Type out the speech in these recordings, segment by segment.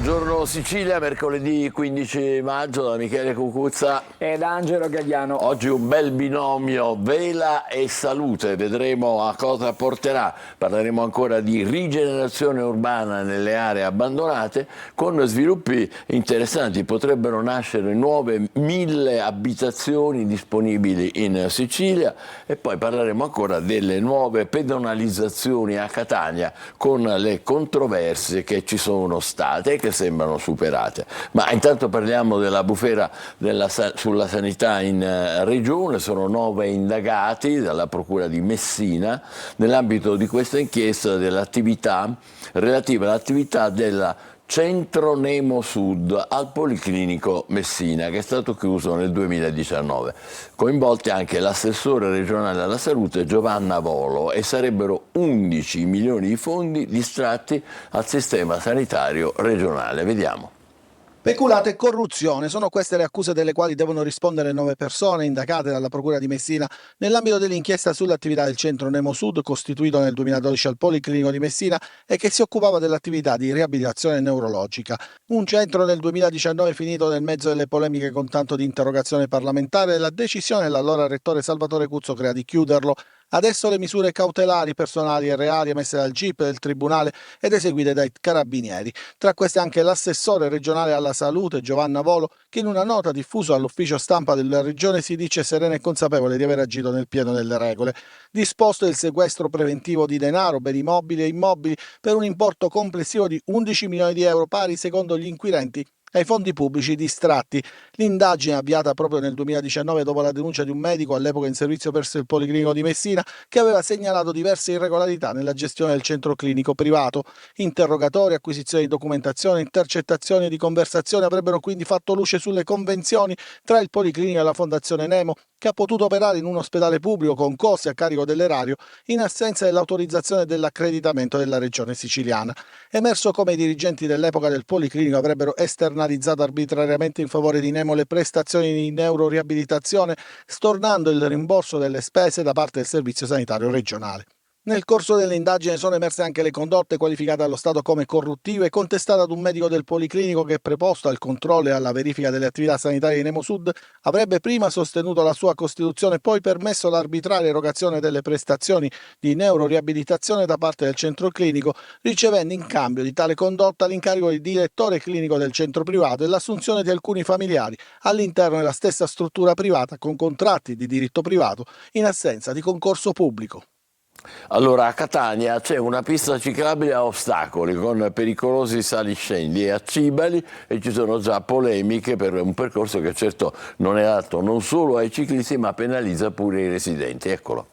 Buongiorno Sicilia, mercoledì 15 maggio da Michele Cucuzza ed Angelo Gagliano. Oggi un bel binomio vela e salute, vedremo a cosa porterà. Parleremo ancora di rigenerazione urbana nelle aree abbandonate con sviluppi interessanti. Potrebbero nascere nuove 1000 abitazioni disponibili in Sicilia e poi parleremo ancora delle nuove pedonalizzazioni a Catania con le controversie che ci sono state e che sembrano superate. Ma intanto parliamo della bufera sulla sanità in regione. Sono 9 indagati dalla Procura di Messina nell'ambito di questa inchiesta dell'attività relativa all'attività della Centro Nemo Sud al Policlinico Messina, che è stato chiuso nel 2019. Coinvolti anche l'assessore regionale alla salute Giovanna Volo e sarebbero 11 milioni di fondi distratti al sistema sanitario regionale. Vediamo. Peculato e corruzione, sono queste le accuse delle quali devono rispondere 9 persone indagate dalla Procura di Messina nell'ambito dell'inchiesta sull'attività del Centro Nemo Sud, costituito nel 2012 al Policlinico di Messina e che si occupava dell'attività di riabilitazione neurologica. Un centro nel 2019 finito nel mezzo delle polemiche con tanto di interrogazione parlamentare e la decisione dell'allora rettore Salvatore Cuzzocrea di chiuderlo. Adesso le misure cautelari personali e reali emesse dal GIP del Tribunale ed eseguite dai Carabinieri. Tra queste anche l'assessore regionale alla salute Giovanna Volo, che in una nota diffusa all'ufficio stampa della regione si dice serena e consapevole di aver agito nel pieno delle regole. Disposto il sequestro preventivo di denaro, beni mobili e immobili per un importo complessivo di 11 milioni di euro pari, secondo gli inquirenti, ai fondi pubblici distratti. L'indagine avviata proprio nel 2019 dopo la denuncia di un medico all'epoca in servizio presso il Policlinico di Messina che aveva segnalato diverse irregolarità nella gestione del centro clinico privato. Interrogatori, acquisizioni di documentazione, intercettazioni di conversazioni avrebbero quindi fatto luce sulle convenzioni tra il Policlinico e la Fondazione Nemo, che ha potuto operare in un ospedale pubblico con costi a carico dell'erario in assenza dell'autorizzazione e dell'accreditamento della regione siciliana. Emerso come i dirigenti dell'epoca del Policlinico avrebbero esternalizzato arbitrariamente in favore di Nemo le prestazioni di neuroriabilitazione, stornando il rimborso delle spese da parte del Servizio Sanitario Regionale. Nel corso dell'indagine sono emerse anche le condotte qualificate dallo Stato come corruttive contestate ad un medico del Policlinico che, preposto al controllo e alla verifica delle attività sanitarie di Nemo Sud, avrebbe prima sostenuto la sua costituzione e poi permesso l'arbitraria erogazione delle prestazioni di neuroriabilitazione da parte del centro clinico, ricevendo in cambio di tale condotta l'incarico di direttore clinico del centro privato e l'assunzione di alcuni familiari all'interno della stessa struttura privata con contratti di diritto privato in assenza di concorso pubblico. Allora, a Catania c'è una pista ciclabile a ostacoli con pericolosi saliscendi e a Cibali e ci sono già polemiche per un percorso che certo non è adatto non solo ai ciclisti ma penalizza pure i residenti. Eccolo.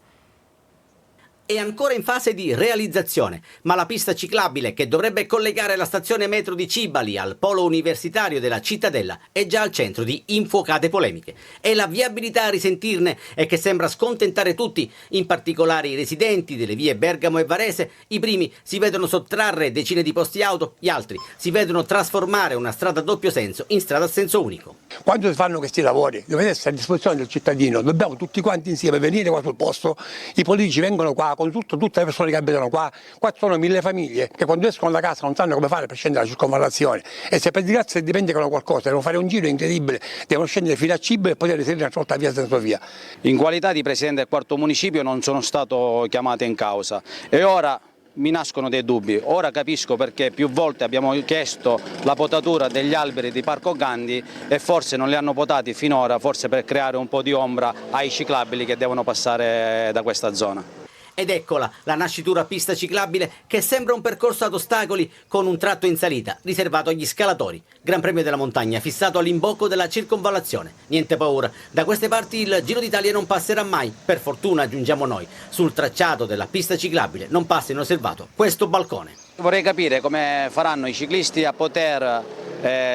È ancora in fase di realizzazione, ma la pista ciclabile che dovrebbe collegare la stazione metro di Cibali al polo universitario della cittadella è già al centro di infuocate polemiche. È la viabilità a risentirne e che sembra scontentare tutti, in particolare i residenti delle vie Bergamo e Varese. I primi si vedono sottrarre decine di posti auto, gli altri si vedono trasformare una strada a doppio senso in strada a senso unico. Quando si fanno questi lavori dovete essere a disposizione del cittadino, dobbiamo tutti quanti insieme venire qua sul posto, i politici vengono qua con tutte le persone che abitano qua sono 1000 famiglie che quando escono da casa non sanno come fare per scendere alla circonvallazione e se per disgrazia dimenticano qualcosa devono fare un giro incredibile, devono scendere fino a Cibali e poter risalire una volta via senza via. In qualità di presidente del quarto municipio non sono stato chiamato in causa e ora mi nascono dei dubbi. Ora capisco perché più volte abbiamo chiesto la potatura degli alberi di Parco Gandhi e forse non li hanno potati finora, forse per creare un po' di ombra ai ciclabili che devono passare da questa zona. Ed eccola, la nascitura pista ciclabile che sembra un percorso ad ostacoli con un tratto in salita, riservato agli scalatori. Gran Premio della Montagna fissato all'imbocco della circonvallazione. Niente paura, da queste parti il Giro d'Italia non passerà mai, per fortuna aggiungiamo noi. Sul tracciato della pista ciclabile non passa inosservato questo balcone. Vorrei capire come faranno i ciclisti a poter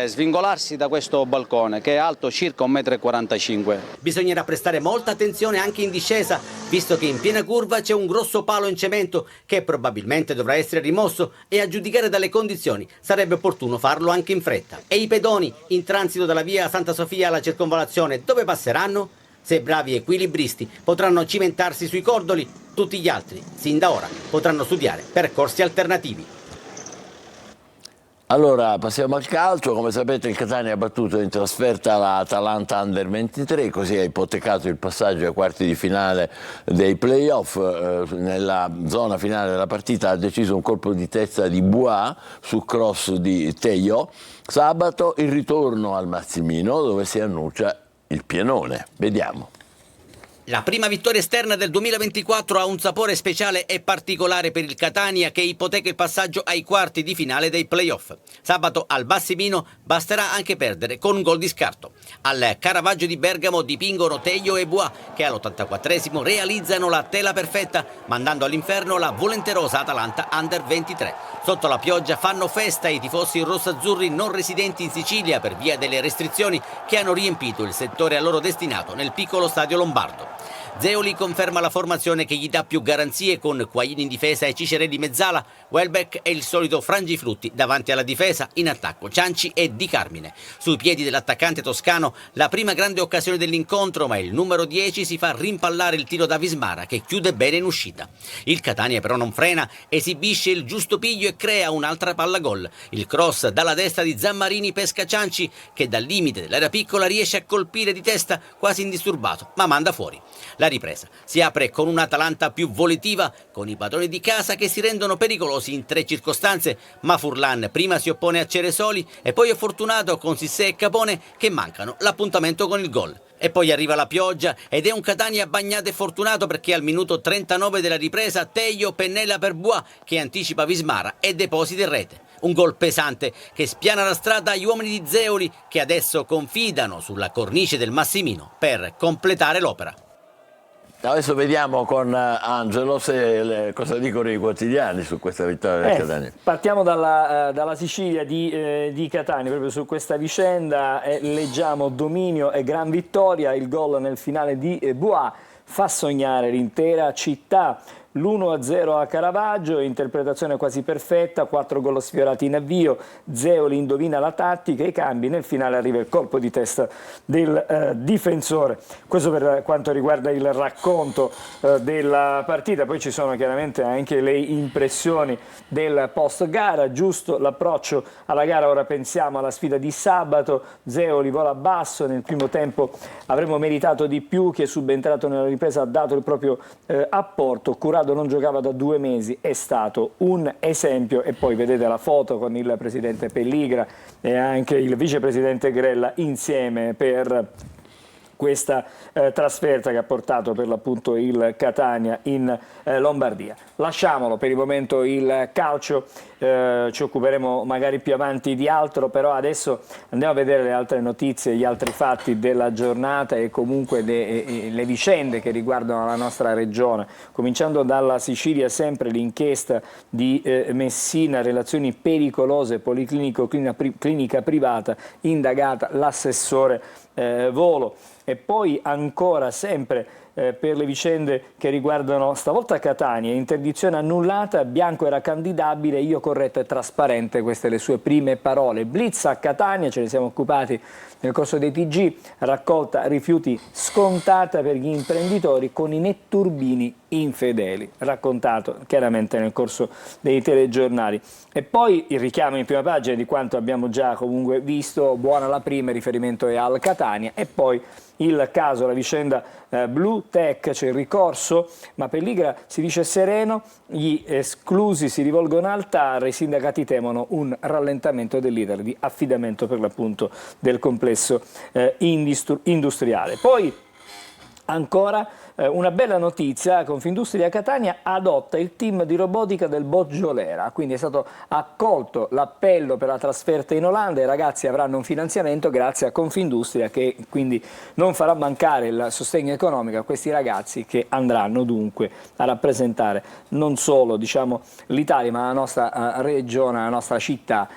svincolarsi da questo balcone che è alto circa 1,45 m. Bisognerà prestare molta attenzione anche in discesa, visto che in piena curva c'è un grosso palo in cemento che probabilmente dovrà essere rimosso e a giudicare dalle condizioni sarebbe opportuno farlo anche in fretta. E i pedoni in transito dalla via Santa Sofia alla circonvallazione dove passeranno? Se bravi equilibristi potranno cimentarsi sui cordoli, tutti gli altri, sin da ora, potranno studiare percorsi alternativi. Allora, passiamo al calcio. Come sapete il Catania ha battuto in trasferta l'Atalanta Under 23, così ha ipotecato il passaggio ai quarti di finale dei playoff. Nella zona finale della partita ha deciso un colpo di testa di Bois su cross di Tejo. Sabato il ritorno al Massimino dove si annuncia il pienone. Vediamo. La prima vittoria esterna del 2024 ha un sapore speciale e particolare per il Catania che ipoteca il passaggio ai quarti di finale dei playoff. Sabato al Massimino basterà anche perdere con un gol di scarto. Al Caravaggio di Bergamo dipingono Tejo e Bois che all'84esimo realizzano la tela perfetta mandando all'inferno la volenterosa Atalanta Under 23. Sotto la pioggia fanno festa i tifosi rossazzurri non residenti in Sicilia per via delle restrizioni che hanno riempito il settore a loro destinato nel piccolo stadio lombardo. Zeoli conferma la formazione che gli dà più garanzie con Quaglini in difesa e Cicerelli mezzala, Welbeck e il solito Frangifrutti davanti alla difesa, in attacco Cianci e Di Carmine. Sui piedi dell'attaccante toscano la prima grande occasione dell'incontro, ma il numero 10 si fa rimpallare il tiro da Vismara che chiude bene in uscita. Il Catania però non frena, esibisce il giusto piglio e crea un'altra palla gol. Il cross dalla destra di Zammarini pesca Cianci che dal limite dell'area piccola riesce a colpire di testa quasi indisturbato, ma manda fuori. La ripresa si apre con un'Atalanta più volitiva, con i padroni di casa che si rendono pericolosi in 3 circostanze, ma Furlan prima si oppone a Ceresoli e poi è fortunato con Sissé e Capone che mancano l'appuntamento con il gol. E poi arriva la pioggia ed è un Catania bagnato e fortunato perché al minuto 39 della ripresa Tejo pennella per Bois che anticipa Vismara e deposita in rete. Un gol pesante che spiana la strada agli uomini di Zeoli che adesso confidano sulla cornice del Massimino per completare l'opera. Adesso vediamo con Angelo cosa dicono i quotidiani su questa vittoria del Catania. Partiamo dalla Sicilia di Catania, proprio su questa vicenda leggiamo dominio e gran vittoria, il gol nel finale di Bois fa sognare l'intera città. L'1-0 a Caravaggio, interpretazione quasi perfetta, 4 gol sfiorati in avvio, Zeoli indovina la tattica, i cambi, nel finale arriva il colpo di testa del difensore. Questo per quanto riguarda il racconto della partita, poi ci sono chiaramente anche le impressioni del post gara, giusto l'approccio alla gara, ora pensiamo alla sfida di sabato, Zeoli vola basso, nel primo tempo avremmo meritato di più, che è subentrato nella ripresa ha dato il proprio apporto, non giocava da 2 mesi, è stato un esempio e poi vedete la foto con il presidente Pelligra e anche il vicepresidente Grella insieme per questa trasferta che ha portato per l'appunto il Catania in Lombardia. Lasciamolo per il momento il calcio, ci occuperemo magari più avanti di altro, però adesso andiamo a vedere le altre notizie, gli altri fatti della giornata e comunque le vicende che riguardano la nostra regione. Cominciando dalla Sicilia, sempre l'inchiesta di Messina, relazioni pericolose, policlinico, clinica privata, indagata l'assessore Volo. E poi ancora sempre per le vicende che riguardano stavolta Catania, interdizione annullata, Bianco era candidabile, io corretto e trasparente, queste le sue prime parole. Blitz a Catania, ce ne siamo occupati nel corso dei TG, raccolta rifiuti scontata per gli imprenditori con i netturbini infedeli, raccontato chiaramente nel corso dei telegiornali. E poi il richiamo in prima pagina di quanto abbiamo già comunque visto, buona la prima, il riferimento è al Catania, e poi il caso, la vicenda Blue Tech, c'è il ricorso, ma Pelligra si dice sereno, gli esclusi si rivolgono al TAR, i sindacati temono un rallentamento dell'iter di affidamento per l'appunto del complesso industriale. Poi ancora una bella notizia, Confindustria Catania adotta il team di robotica del Boggiolera, quindi è stato accolto l'appello per la trasferta in Olanda, i ragazzi avranno un finanziamento grazie a Confindustria che quindi non farà mancare il sostegno economico a questi ragazzi che andranno dunque a rappresentare non solo l'Italia ma la nostra regione, la nostra città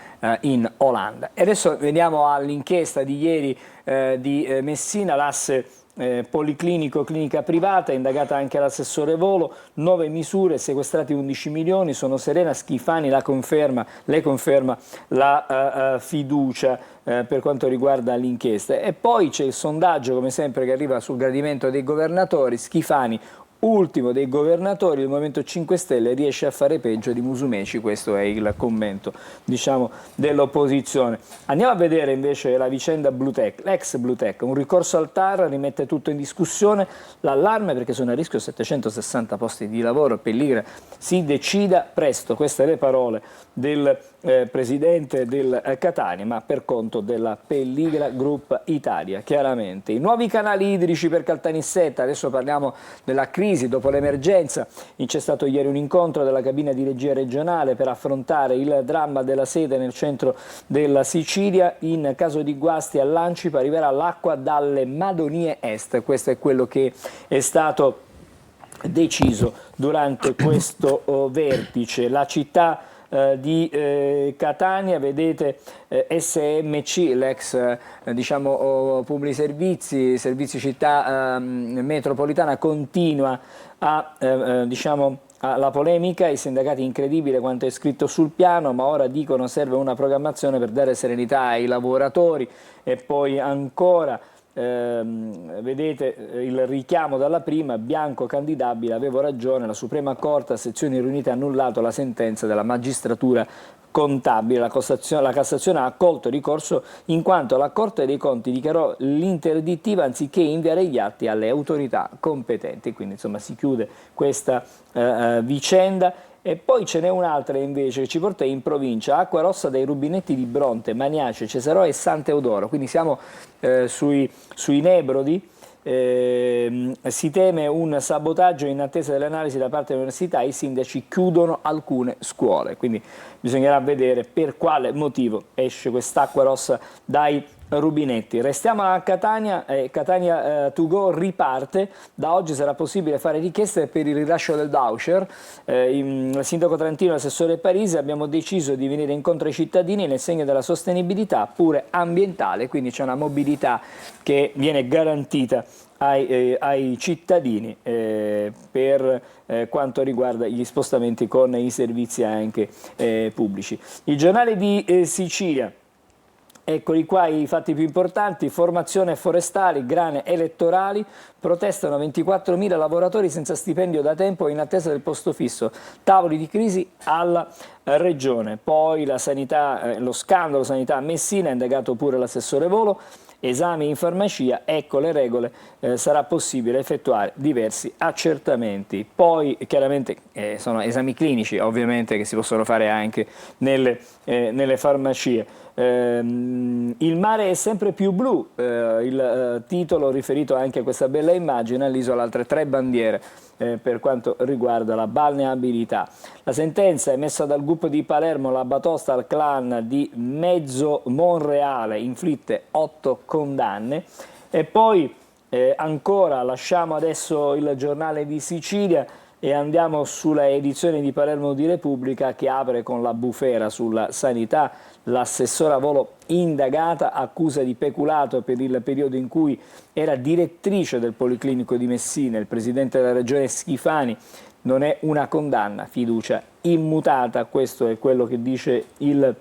in Olanda. E adesso veniamo all'inchiesta di ieri di Messina, l'asse policlinico, clinica privata, indagata anche l'assessore Volo, 9 misure, sequestrati 11 milioni, sono serena, Schifani le conferma la fiducia per quanto riguarda l'inchiesta. E poi c'è il sondaggio come sempre che arriva sul gradimento dei governatori, Schifani ultimo dei governatori del Movimento 5 Stelle riesce a fare peggio di Musumeci, questo è il commento, diciamo, dell'opposizione. Andiamo a vedere invece la vicenda Bluetech, l'ex Bluetech, un ricorso al TAR rimette tutto in discussione, l'allarme perché sono a rischio 760 posti di lavoro, Pelligra si decida presto, queste le parole del presidente del Catania, ma per conto della Pelligra Group Italia, chiaramente. I nuovi canali idrici per Caltanissetta, adesso parliamo della crisi dopo l'emergenza, c'è stato ieri un incontro della cabina di regia regionale per affrontare il dramma della sete nel centro della Sicilia, in caso di guasti all'Ancipa arriverà l'acqua dalle Madonie Est, questo è quello che è stato deciso durante questo vertice. La città di Catania, vedete SMC, l'ex diciamo Publi Servizi città metropolitana, continua a diciamo la polemica, i sindacati incredibile quanto è scritto sul piano, ma ora dicono serve una programmazione per dare serenità ai lavoratori. E poi ancora vedete il richiamo dalla prima, Bianco candidabile, avevo ragione, la Suprema Corte a sezioni riunite ha annullato la sentenza della magistratura contabile, la Cassazione ha accolto il ricorso in quanto la Corte dei Conti dichiarò l'interdittiva anziché inviare gli atti alle autorità competenti, quindi insomma si chiude questa vicenda. E poi ce n'è un'altra invece che ci porta in provincia, acqua rossa dai rubinetti di Bronte, Maniace, Cesarò e Sant'Eudoro, quindi siamo sui Nebrodi. Si teme un sabotaggio in attesa delle analisi da parte dell'università, i sindaci chiudono alcune scuole, quindi bisognerà vedere per quale motivo esce quest'acqua rossa dai rubinetti. Restiamo a Catania, Catania to go riparte, da oggi sarà possibile fare richieste per il rilascio del voucher. Il sindaco Trantino e l'assessore Parisi abbiamo deciso di venire incontro ai cittadini nel segno della sostenibilità pure ambientale, quindi c'è una mobilità che viene garantita ai cittadini per quanto riguarda gli spostamenti con i servizi anche pubblici. Il giornale di Sicilia. Eccoli qua i fatti più importanti: formazione forestali, grane elettorali, protestano 24.000 lavoratori senza stipendio da tempo in attesa del posto fisso, tavoli di crisi alla regione. Poi la sanità, lo scandalo sanità a Messina, indagato pure l'assessore Volo, esami in farmacia, ecco le regole, sarà possibile effettuare diversi accertamenti. Poi chiaramente sono esami clinici ovviamente che si possono fare anche nelle farmacie. Il mare è sempre più blu, il titolo riferito anche a questa bella immagine, all'isola altre 3 bandiere per quanto riguarda la balneabilità. La sentenza emessa dal GUP di Palermo, la batosta al clan di Mezzo Monreale, inflitte 8 condanne. E poi ancora lasciamo adesso il giornale di Sicilia e andiamo sulla edizione di Palermo di Repubblica che apre con la bufera sulla sanità. L'assessora Volo indagata, accusa di peculato per il periodo in cui era direttrice del Policlinico di Messina. Il presidente della regione Schifani: non è una condanna, fiducia immutata, questo è quello che dice il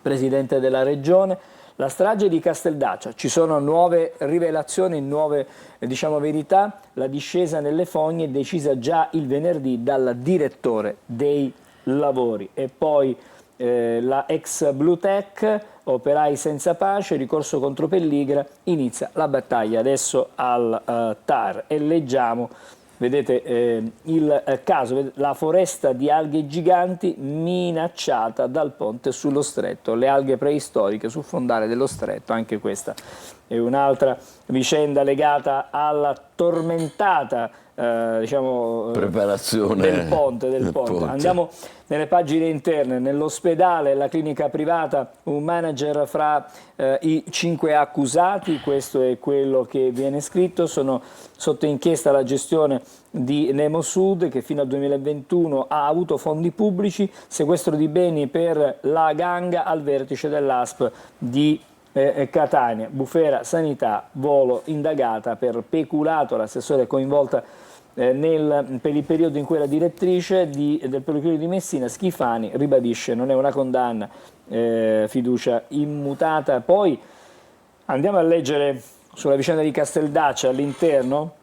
presidente della regione. La strage di Casteldaccia, ci sono nuove rivelazioni, nuove verità, la discesa nelle fogne è decisa già il venerdì dal direttore dei lavori. E poi la ex Bluetech, operai senza pace, ricorso contro Pelligra, inizia la battaglia adesso al TAR. E leggiamo, vedete il caso, la foresta di alghe giganti minacciata dal ponte sullo stretto, le alghe preistoriche sul fondale dello stretto, anche questa è un'altra vicenda legata alla tormentata preparazione del ponte. Andiamo nelle pagine interne. Nell'ospedale, la clinica privata, un manager fra i 5 accusati, questo è quello che viene scritto. Sono sotto inchiesta la gestione di Nemosud, che fino al 2021 ha avuto fondi pubblici, sequestro di beni per la ganga al vertice dell'ASP di Catania. Bufera sanità, Volo indagata per peculato, l'assessore coinvolta per il periodo in cui era direttrice del Policlinico di Messina. Schifani ribadisce non è una condanna, fiducia immutata. Poi andiamo a leggere sulla vicenda di Casteldaccia all'interno.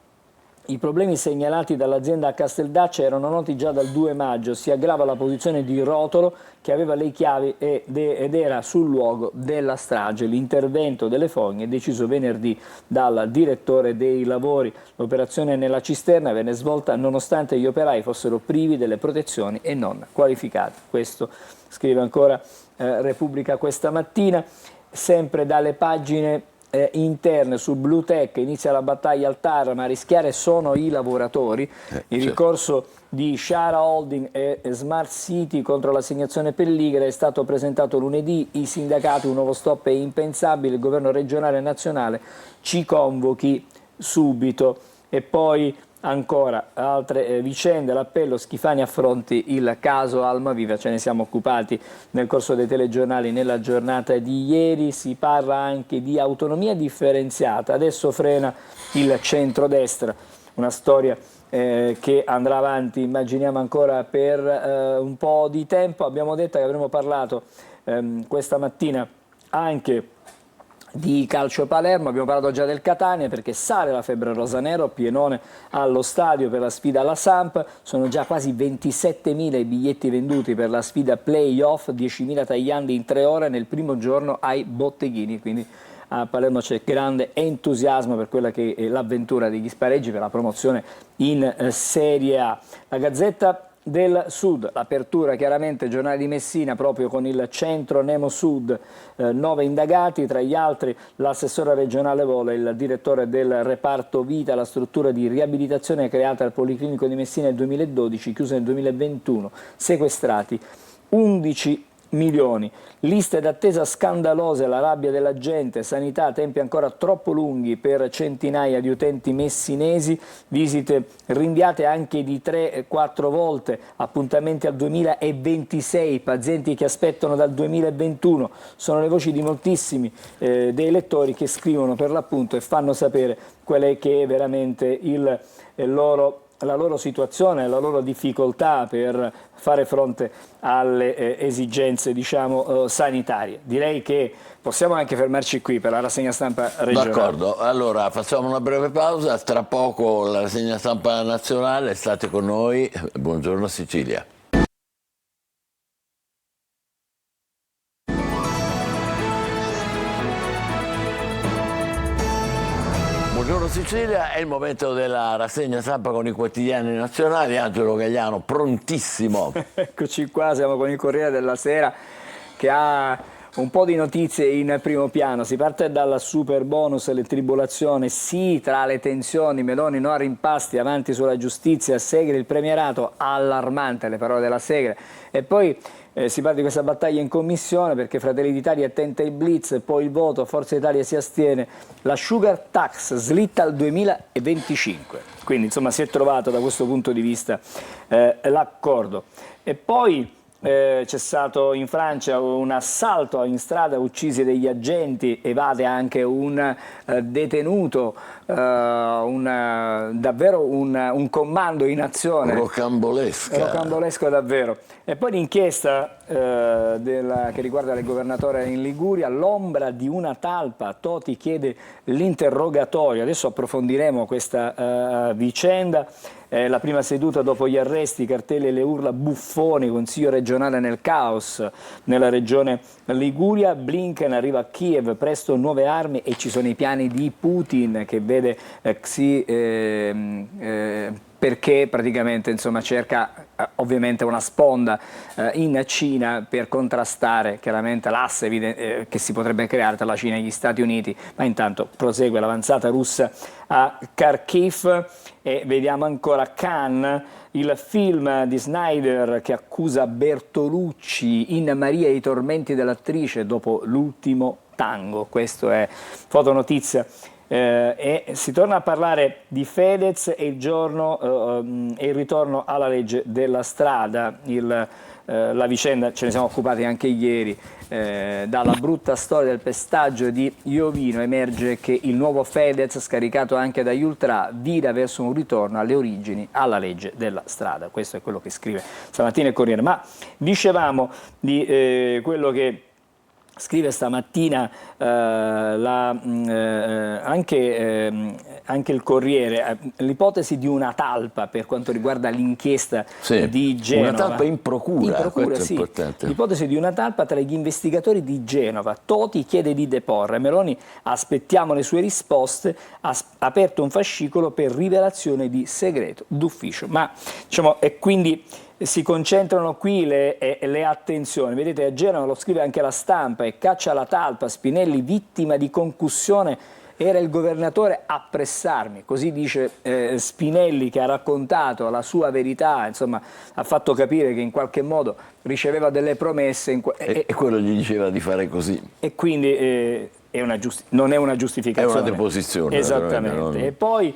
I problemi segnalati dall'azienda a Casteldaccia erano noti già dal 2 maggio, si aggrava la posizione di Rotolo che aveva le chiavi ed era sul luogo della strage. L'intervento delle fogne è deciso venerdì dal direttore dei lavori. L'operazione nella cisterna venne svolta nonostante gli operai fossero privi delle protezioni e non qualificati. Questo scrive ancora Repubblica questa mattina. Sempre dalle pagine interne su Blue Tech inizia la battaglia al TAR, ma a rischiare sono i lavoratori. Il ricorso di Shara Holding e Smart City contro l'assegnazione Pelligre è stato presentato lunedì. I sindacati, un nuovo stop è impensabile, il governo regionale e nazionale ci convochi subito. E poi ancora altre vicende, l'appello Schifani affronti il caso Almaviva, ce ne siamo occupati nel corso dei telegiornali nella giornata di ieri. Si parla anche di autonomia differenziata, adesso frena il centrodestra, una storia che andrà avanti immaginiamo ancora per un po' di tempo. Abbiamo detto che avremmo parlato questa mattina anche di calcio Palermo, abbiamo parlato già del Catania perché sale la febbre rosanero, pienone allo stadio per la sfida alla Samp, sono già quasi 27.000 i biglietti venduti per la sfida play-off, 10.000 tagliandi in 3 ore nel primo giorno ai botteghini, quindi a Palermo c'è grande entusiasmo per quella che è l'avventura degli spareggi per la promozione in Serie A. La Gazzetta del Sud, l'apertura chiaramente giornale di Messina proprio con il centro Nemo Sud, 9 indagati, tra gli altri l'assessore regionale Vola, il direttore del reparto vita, la struttura di riabilitazione creata al Policlinico di Messina nel 2012, chiusa nel 2021, sequestrati 11 milioni. Liste d'attesa scandalose, la rabbia della gente, sanità, tempi ancora troppo lunghi per centinaia di utenti messinesi, visite rinviate anche di 3-4 volte, appuntamenti al 2026, pazienti che aspettano dal 2021, sono le voci di moltissimi dei lettori che scrivono per l'appunto e fanno sapere qual è che è veramente la loro situazione, la loro difficoltà per fare fronte alle esigenze, diciamo, sanitarie. Direi che possiamo anche fermarci qui per la rassegna stampa regionale. D'accordo, allora facciamo una breve pausa, tra poco la rassegna stampa nazionale, state con noi, buongiorno Sicilia. Buongiorno Sicilia, è il momento della rassegna stampa con i quotidiani nazionali. Angelo Gagliano, prontissimo. Eccoci qua, siamo con il Corriere della Sera che ha un po' di notizie in primo piano. Si parte dal super bonus e le tribolazioni, sì tra le tensioni, Meloni no a rimpasti, avanti sulla giustizia, Segre il premierato, allarmante le parole della Segre. E poi si parla di questa battaglia in commissione perché Fratelli d'Italia tenta il blitz, poi il voto, Forza Italia si astiene, la sugar tax slitta al 2025, quindi insomma si è trovato da questo punto di vista l'accordo. E poi c'è stato in Francia un assalto in strada, uccisi degli agenti, evade anche un detenuto, davvero un comando in azione. Rocambolesco davvero. E poi l'inchiesta che riguarda il governatore in Liguria, l'ombra di una talpa, Toti chiede l'interrogatorio, adesso approfondiremo questa vicenda. La prima seduta dopo gli arresti, i cartelli e le urla buffoni, consiglio regionale nel caos nella regione Liguria, Blinken arriva a Kiev, presto nuove armi e ci sono i piani di Putin che vede Xi perché praticamente insomma, cerca ovviamente una sponda in Cina per contrastare chiaramente l'asse che si potrebbe creare tra la Cina e gli Stati Uniti, ma intanto prosegue l'avanzata russa a Kharkiv. E vediamo ancora Cannes, il film di Snyder che accusa Bertolucci in Maria e i tormenti dell'attrice dopo l'ultimo tango. Questo è fotonotizia. E si torna a parlare di Fedez e il ritorno alla legge della strada. La vicenda ce ne siamo occupati anche ieri, dalla brutta storia del pestaggio di Iovino emerge che il nuovo Fedez, scaricato anche dagli ultra, vira verso un ritorno alle origini, alla legge della strada. Questo è quello che scrive stamattina il Corriere. Ma dicevamo di quello che Scrive stamattina anche il Corriere, l'ipotesi di una talpa per quanto riguarda l'inchiesta di Genova. Una talpa in procura, questo è importante. L'ipotesi di una talpa tra gli investigatori di Genova. Toti chiede di deporre. Meloni, aspettiamo le sue risposte, ha aperto un fascicolo per rivelazione di segreto d'ufficio. Ma diciamo, e quindi si concentrano qui le attenzioni. Vedete, a Genova, lo scrive anche La Stampa, e caccia la talpa, Spinelli vittima di concussione, era il governatore a pressarmi, così dice Spinelli, che ha raccontato la sua verità, insomma ha fatto capire che in qualche modo riceveva delle promesse e quello gli diceva di fare così. E quindi non è una giustificazione. È una deposizione. Esattamente. E poi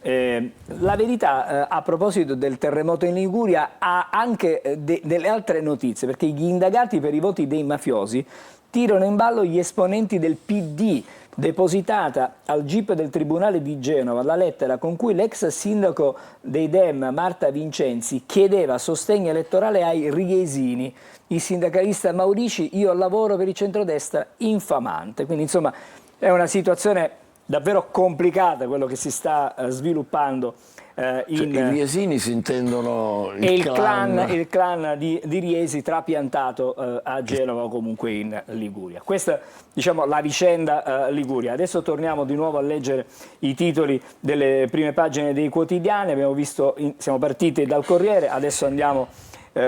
la verità, a proposito del terremoto in Liguria, ha anche delle altre notizie, perché gli indagati per i voti dei mafiosi tirano in ballo gli esponenti del PD. Depositata al GIP del Tribunale di Genova la lettera con cui l'ex sindaco dei Dem, Marta Vincenzi, chiedeva sostegno elettorale ai riesini. Il sindacalista Maurici: io lavoro per il centrodestra, infamante. Quindi insomma è una situazione davvero complicata quello che si sta sviluppando. I riesini si intendono il clan di Riesi trapiantato a Genova o comunque in Liguria. Questa, diciamo, la vicenda Liguria. Adesso torniamo di nuovo a leggere i titoli delle prime pagine dei quotidiani. Abbiamo visto, siamo partiti dal Corriere, adesso andiamo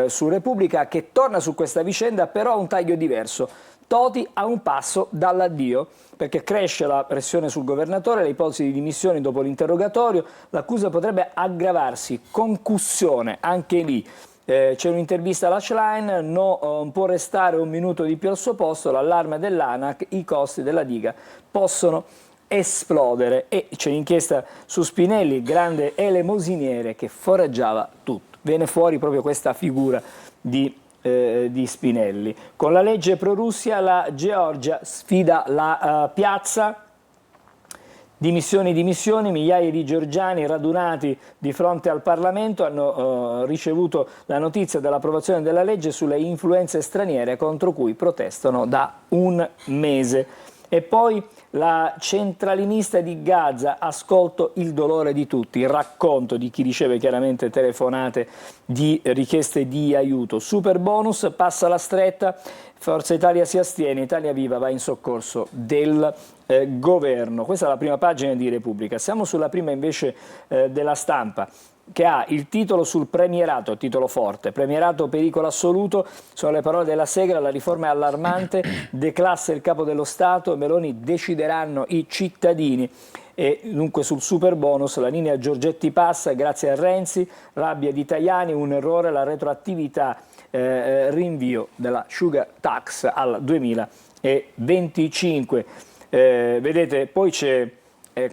su Repubblica, che torna su questa vicenda, però a un taglio diverso. Toti a un passo dall'addio, perché cresce la pressione sul governatore, le ipotesi di dimissioni dopo l'interrogatorio, l'accusa potrebbe aggravarsi, concussione anche lì. C'è un'intervista alla Schlein, non può restare un minuto di più al suo posto, l'allarme dell'ANAC, i costi della diga possono esplodere. E c'è l'inchiesta su Spinelli, grande elemosiniere che foraggiava tutto. Viene fuori proprio questa figura di Spinelli. Con la legge pro-Russia la Georgia sfida la piazza. Dimissioni, migliaia di georgiani radunati di fronte al Parlamento hanno ricevuto la notizia dell'approvazione della legge sulle influenze straniere contro cui protestano da un mese. E poi la centralinista di Gaza, ascolto il dolore di tutti, il racconto di chi riceve chiaramente telefonate di richieste di aiuto. Super bonus, passa la stretta, Forza Italia si astiene, Italia Viva va in soccorso del governo. Questa è la prima pagina di Repubblica. Siamo sulla prima invece della Stampa, che ha il titolo sul premierato, titolo forte, premierato pericolo assoluto, sono le parole della Segre, la riforma è allarmante, declassa il capo dello Stato, Meloni decideranno i cittadini. E dunque sul super bonus la linea Giorgetti passa, grazie a Renzi, rabbia di Tajani, un errore, la retroattività, rinvio della sugar tax al 2025. Vedete, poi c'è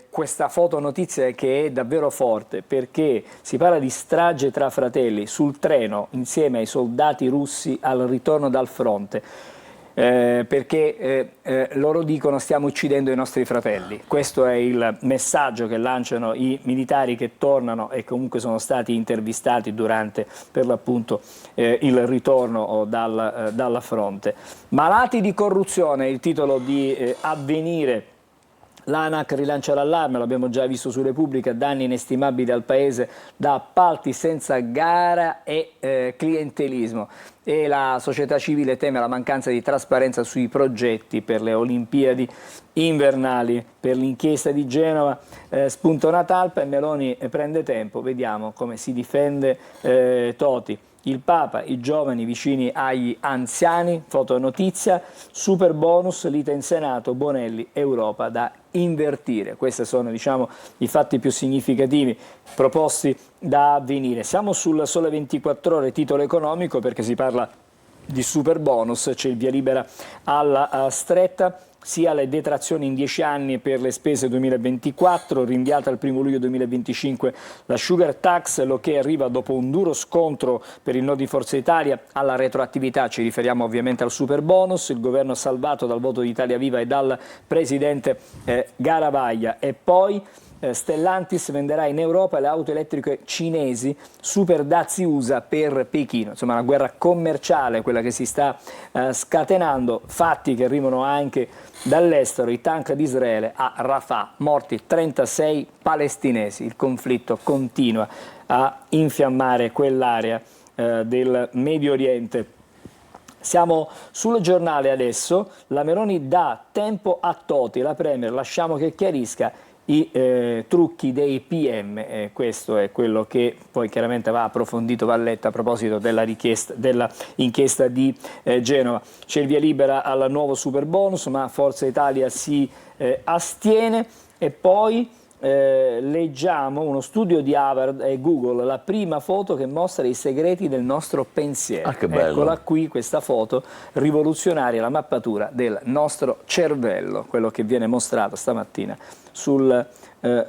questa fotonotizia che è davvero forte, perché si parla di strage tra fratelli sul treno insieme ai soldati russi al ritorno dal fronte, perché loro dicono stiamo uccidendo i nostri fratelli. Questo è il messaggio che lanciano i militari che tornano e comunque sono stati intervistati durante per l'appunto il ritorno dalla fronte. Malati di corruzione, il titolo di Avvenire. L'ANAC rilancia l'allarme, l'abbiamo già visto su Repubblica, danni inestimabili al paese da appalti senza gara e clientelismo. E la società civile teme la mancanza di trasparenza sui progetti per le Olimpiadi invernali. Per l'inchiesta di Genova spunta una talpa e Meloni prende tempo, vediamo come si difende Toti. Il Papa, i giovani vicini agli anziani, fotonotizia, super bonus, lite in Senato, Bonelli, Europa da invertire. Questi sono, diciamo, i fatti più significativi proposti da Avvenire. Siamo sul Sole 24 Ore, titolo economico, perché si parla di super bonus, c'è il via libera alla stretta, sia le detrazioni in 10 anni per le spese 2024, rinviata al 1 luglio 2025 la sugar tax, lo che arriva dopo un duro scontro per il no di Forza Italia alla retroattività, ci riferiamo ovviamente al super bonus, il governo salvato dal voto di Italia Viva e dal presidente Garavaglia. E poi Stellantis venderà in Europa le auto elettriche cinesi Super Dazi USA per Pechino. Insomma, una guerra commerciale, quella che si sta scatenando, fatti che arrivano anche dall'estero, i tank di Israele a Rafah, morti 36 palestinesi. Il conflitto continua a infiammare quell'area del Medio Oriente. Siamo sul giornale adesso, la Meloni dà tempo a Toti, la Premier, lasciamo che chiarisca i trucchi dei PM, questo è quello che poi chiaramente va approfondito, va letto a proposito dell'inchiesta di Genova. C'è il via libera al nuovo super bonus, ma Forza Italia si astiene. E poi leggiamo uno studio di Harvard e Google, la prima foto che mostra i segreti del nostro pensiero. Ah, che bello. Eccola qui, questa foto rivoluzionaria, la mappatura del nostro cervello, quello che viene mostrato stamattina sul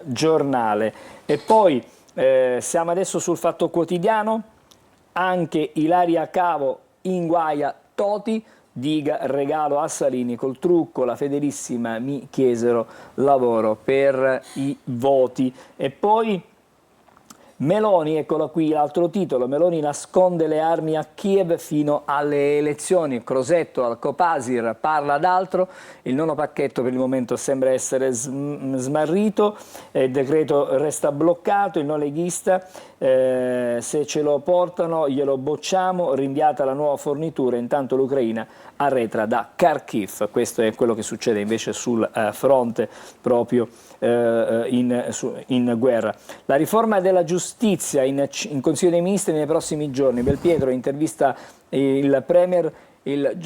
giornale. E poi siamo adesso sul Fatto Quotidiano, anche Ilaria Cavo inguaia Toti, diga regalo a Salini col trucco, la fedelissima mi chiesero lavoro per i voti. E poi Meloni, eccolo qui l'altro titolo, Meloni nasconde le armi a Kiev fino alle elezioni, Crosetto al Copasir parla d'altro, il nono pacchetto per il momento sembra essere smarrito, il decreto resta bloccato, il no leghista, se ce lo portano glielo bocciamo, rinviata la nuova fornitura, intanto l'Ucraina arretra da Kharkiv. Questo è quello che succede invece sul fronte proprio in guerra. La riforma della giustizia in Consiglio dei Ministri nei prossimi giorni. Belpietro intervista il Premier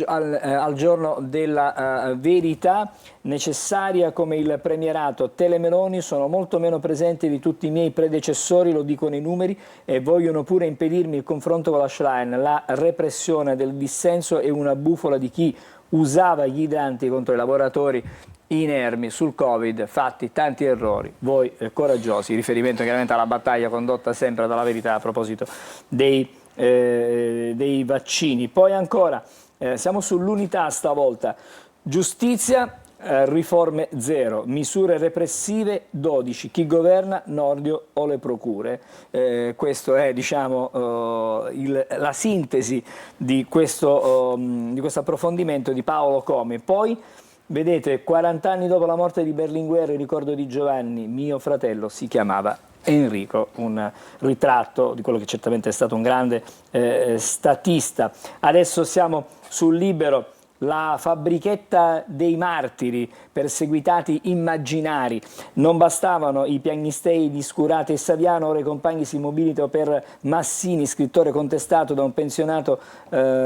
al giorno della verità, necessaria come il premierato. Telemeloni sono molto meno presenti di tutti i miei predecessori, lo dicono i numeri, e vogliono pure impedirmi il confronto con la Schlein. La repressione del dissenso è una bufola di chi usava gli idranti contro i lavoratori inermi. Sul Covid fatti tanti errori, voi coraggiosi, riferimento chiaramente alla battaglia condotta sempre dalla verità a proposito dei vaccini. Poi ancora siamo sull'Unità stavolta, giustizia, riforme zero, misure repressive 12, chi governa Nordio o le procure. Questo è, diciamo, la sintesi di questo approfondimento di Paolo Comi. Poi vedete, 40 anni dopo la morte di Berlinguer, il ricordo di Giovanni, mio fratello, si chiamava Enrico, un ritratto di quello che certamente è stato un grande statista. Adesso siamo sul Libero, la fabbrichetta dei martiri, perseguitati immaginari. Non bastavano i piagnistei di Scurati e Saviano, ora i compagni si mobilitano per Massini, scrittore contestato da un pensionato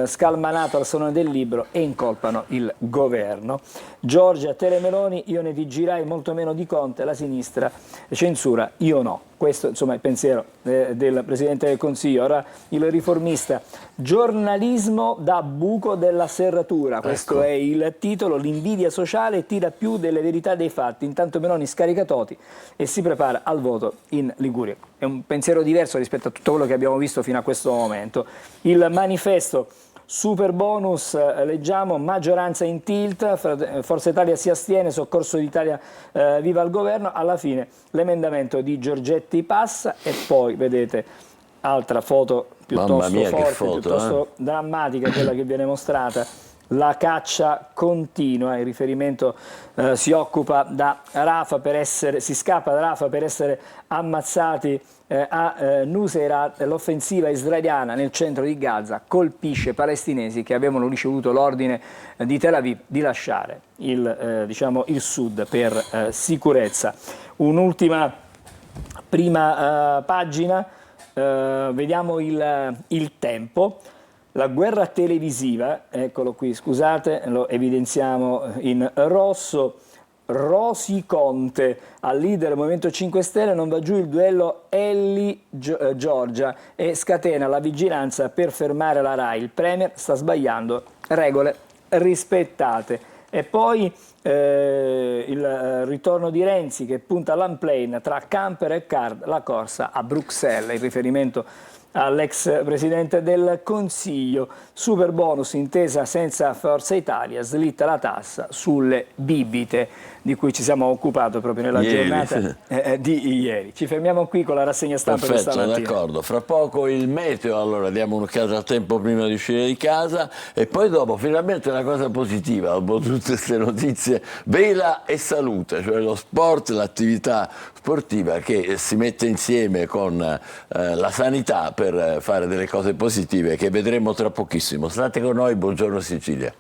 scalmanato al Salone del Libro, e incolpano il governo. Giorgia, Telemeloni, io ne digirai molto meno di Conte, la sinistra censura, io no. Questo insomma è il pensiero del Presidente del Consiglio. Ora il riformista, giornalismo da buco della serratura, questo è il titolo, l'invidia sociale tira più delle verità dei fatti, intanto Meloni scarica Toti e si prepara al voto in Liguria. È un pensiero diverso rispetto a tutto quello che abbiamo visto fino a questo momento. Il manifesto, super bonus, leggiamo, maggioranza in tilt, Forza Italia si astiene, Soccorso d'Italia viva il governo, alla fine l'emendamento di Giorgetti passa. E poi vedete altra foto piuttosto forte, piuttosto drammatica, quella che viene mostrata, la caccia continua, il riferimento si occupa da Rafah si scappa da Rafah per essere ammazzati a Nuseirat. L'offensiva israeliana nel centro di Gaza colpisce palestinesi che avevano ricevuto l'ordine di Tel Aviv di lasciare il sud per sicurezza. Un'ultima prima pagina, vediamo il Tempo. La guerra televisiva, eccolo qui, scusate, lo evidenziamo in rosso. Rosi Conte, al leader del Movimento 5 Stelle non va giù il duello Elli-Giorgia e scatena la vigilanza per fermare la RAI. Il Premier sta sbagliando, regole rispettate. E poi il ritorno di Renzi che punta all'unplane tra camper e card, la corsa a Bruxelles, il riferimento all'ex Presidente del Consiglio. Super bonus intesa senza Forza Italia, slitta la tassa sulle bibite, di cui ci siamo occupato proprio nella giornata di ieri. Ci fermiamo qui con la rassegna stampa di Perfetto, stamattina. d'accordo. Fra poco il meteo, allora diamo un'occhiata al tempo prima di uscire di casa e poi dopo finalmente una cosa positiva, dopo tutte queste notizie, vela e salute, cioè lo sport, l'attività sportiva che si mette insieme con la sanità per fare delle cose positive che vedremo tra pochissimo. State con noi, buongiorno Sicilia.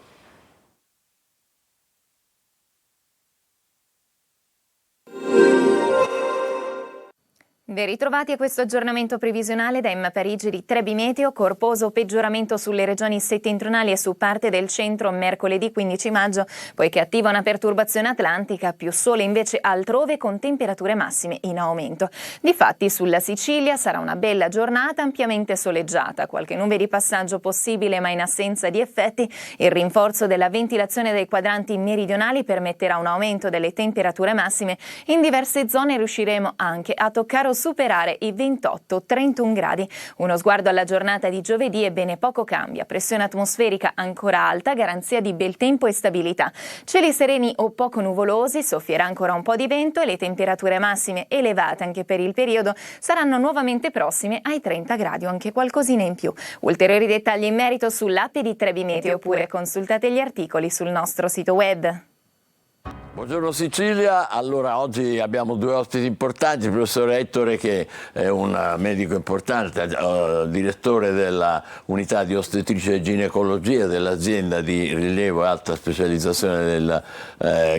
Ben ritrovati a questo aggiornamento previsionale da Emma Parigi di Trebi Meteo. Corposo peggioramento sulle regioni settentrionali e su parte del centro mercoledì 15 maggio, poiché attiva una perturbazione atlantica, più sole invece altrove con temperature massime in aumento. Difatti sulla Sicilia sarà una bella giornata ampiamente soleggiata, qualche nube di passaggio possibile ma in assenza di effetti. Il rinforzo della ventilazione dei quadranti meridionali permetterà un aumento delle temperature massime. In diverse zone riusciremo anche a toccare o superare i 28-31 gradi. Uno sguardo alla giornata di giovedì, ebbene poco cambia. Pressione atmosferica ancora alta, garanzia di bel tempo e stabilità. Cieli sereni o poco nuvolosi, soffierà ancora un po' di vento e le temperature massime elevate anche per il periodo saranno nuovamente prossime ai 30 gradi o anche qualcosina in più. Ulteriori dettagli in merito sull'app di Trebi Meteo oppure consultate gli articoli sul nostro sito web. Buongiorno Sicilia, allora oggi abbiamo due ospiti importanti, il professor Ettore che è un medico importante, direttore della unità di ostetricia e ginecologia dell'azienda di rilievo e alta specializzazione del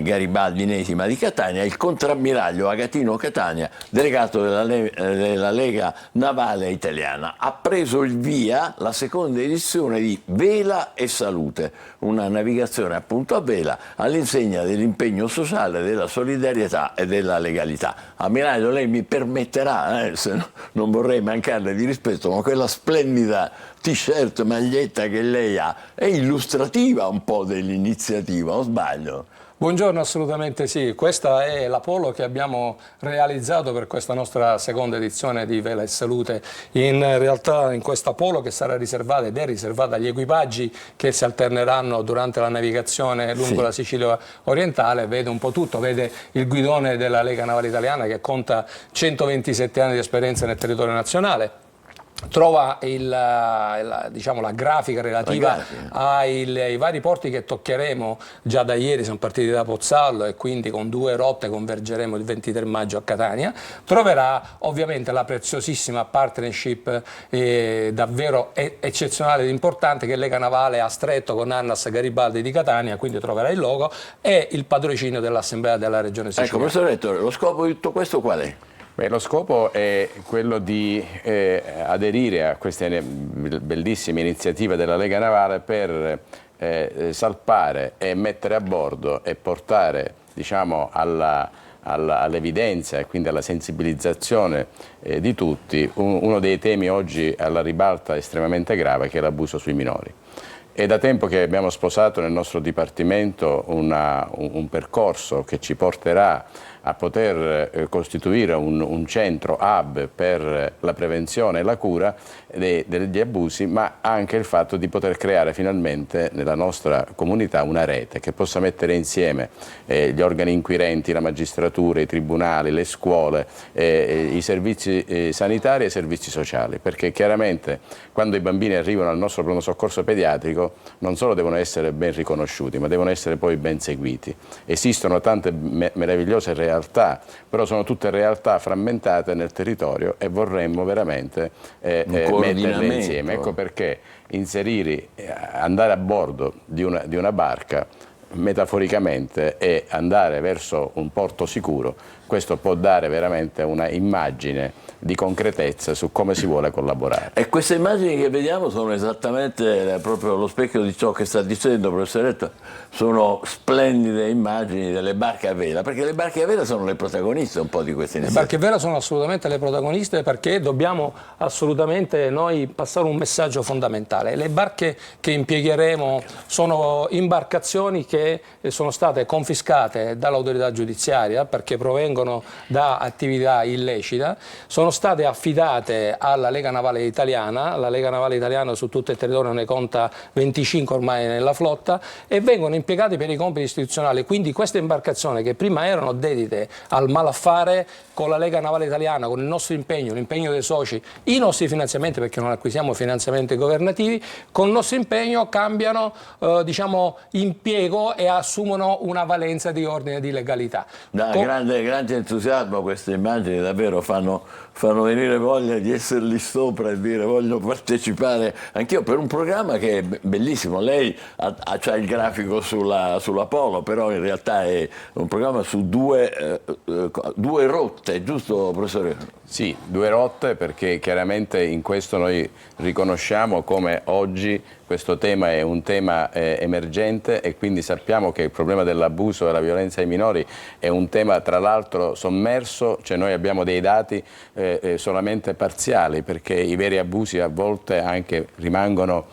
Garibaldi Inesima di Catania, il contrammiraglio Agatino Catania, delegato della Lega Navale Italiana. Ha preso il via la seconda edizione di Vela e Salute, una navigazione appunto a vela all'insegna dell'impegno sociale, della solidarietà e della legalità. Ammiraglio, lei mi permetterà, se no, non vorrei mancarle di rispetto, ma quella splendida t-shirt, maglietta che lei ha è illustrativa un po' dell'iniziativa, o sbaglio? Buongiorno, assolutamente sì. Questa è la polo che abbiamo realizzato per questa nostra seconda edizione di Vela e Salute. In realtà in questa polo che sarà riservata ed è riservata agli equipaggi che si alterneranno durante la navigazione lungo la Sicilia orientale, vede un po' tutto, vede il guidone della Lega Navale Italiana che conta 127 anni di esperienza nel territorio nazionale. Trova la grafica relativa ai vari porti che toccheremo. Già da ieri siamo partiti da Pozzallo e quindi con 2 rotte convergeremo il 23 maggio a Catania. Troverà ovviamente la preziosissima partnership davvero eccezionale ed importante che Lega Navale ha stretto con Annas Garibaldi di Catania, quindi troverà il logo e il patrocinio dell'Assemblea della Regione Sicilia. Ecco, professor Ettore, lo scopo di tutto questo qual è? Beh, lo scopo è quello di aderire a queste bellissime iniziative della Lega Navale per salpare e mettere a bordo e portare, diciamo, all'evidenza e quindi alla sensibilizzazione di tutti uno dei temi oggi alla ribalta estremamente grave, che è l'abuso sui minori. È da tempo che abbiamo sposato nel nostro Dipartimento un percorso che ci porterà a poter costituire un centro hub per la prevenzione e la cura degli abusi, ma anche il fatto di poter creare finalmente nella nostra comunità una rete che possa mettere insieme gli organi inquirenti, la magistratura, i tribunali, le scuole, i servizi sanitari e i servizi sociali, perché chiaramente quando i bambini arrivano al nostro pronto soccorso pediatrico non solo devono essere ben riconosciuti, ma devono essere poi ben seguiti. Esistono tante meravigliose realtà, però sono tutte realtà frammentate nel territorio e vorremmo veramente metterle insieme. Ecco perché andare a bordo di una barca metaforicamente e andare verso un porto sicuro, questo può dare veramente una immagine di concretezza su come si vuole collaborare. E queste immagini che vediamo sono esattamente proprio lo specchio di ciò che sta dicendo, professoretto. Sono splendide immagini delle barche a vela, perché le barche a vela sono le protagoniste un po' di queste iniziative. Le barche a vela sono assolutamente le protagoniste, perché dobbiamo assolutamente noi passare un messaggio fondamentale. Le barche che impiegheremo sono imbarcazioni che sono state confiscate dall'autorità giudiziaria perché provengono provengono da attività illecita, sono state affidate alla Lega Navale Italiana. La Lega Navale Italiana su tutto il territorio ne conta 25 ormai nella flotta, e vengono impiegati per i compiti istituzionali. Quindi queste imbarcazioni che prima erano dedite al malaffare, con la Lega Navale Italiana, con il nostro impegno, l'impegno dei soci, i nostri finanziamenti, perché non acquisiamo finanziamenti governativi, con il nostro impegno cambiano diciamo, impiego e assumono una valenza di ordine di legalità. Grande entusiasmo, queste immagini davvero fanno venire voglia di essere lì sopra e dire voglio partecipare anch'io, per un programma che è bellissimo. Lei ha il grafico sulla Polo, però in realtà è un programma su due rotte, giusto professore? Sì, 2 rotte, perché chiaramente in questo noi riconosciamo come oggi questo tema è un tema emergente, e quindi sappiamo che il problema dell'abuso e della violenza ai minori è un tema tra l'altro sommerso, cioè noi abbiamo dei dati solamente parziali, perché i veri abusi a volte anche rimangono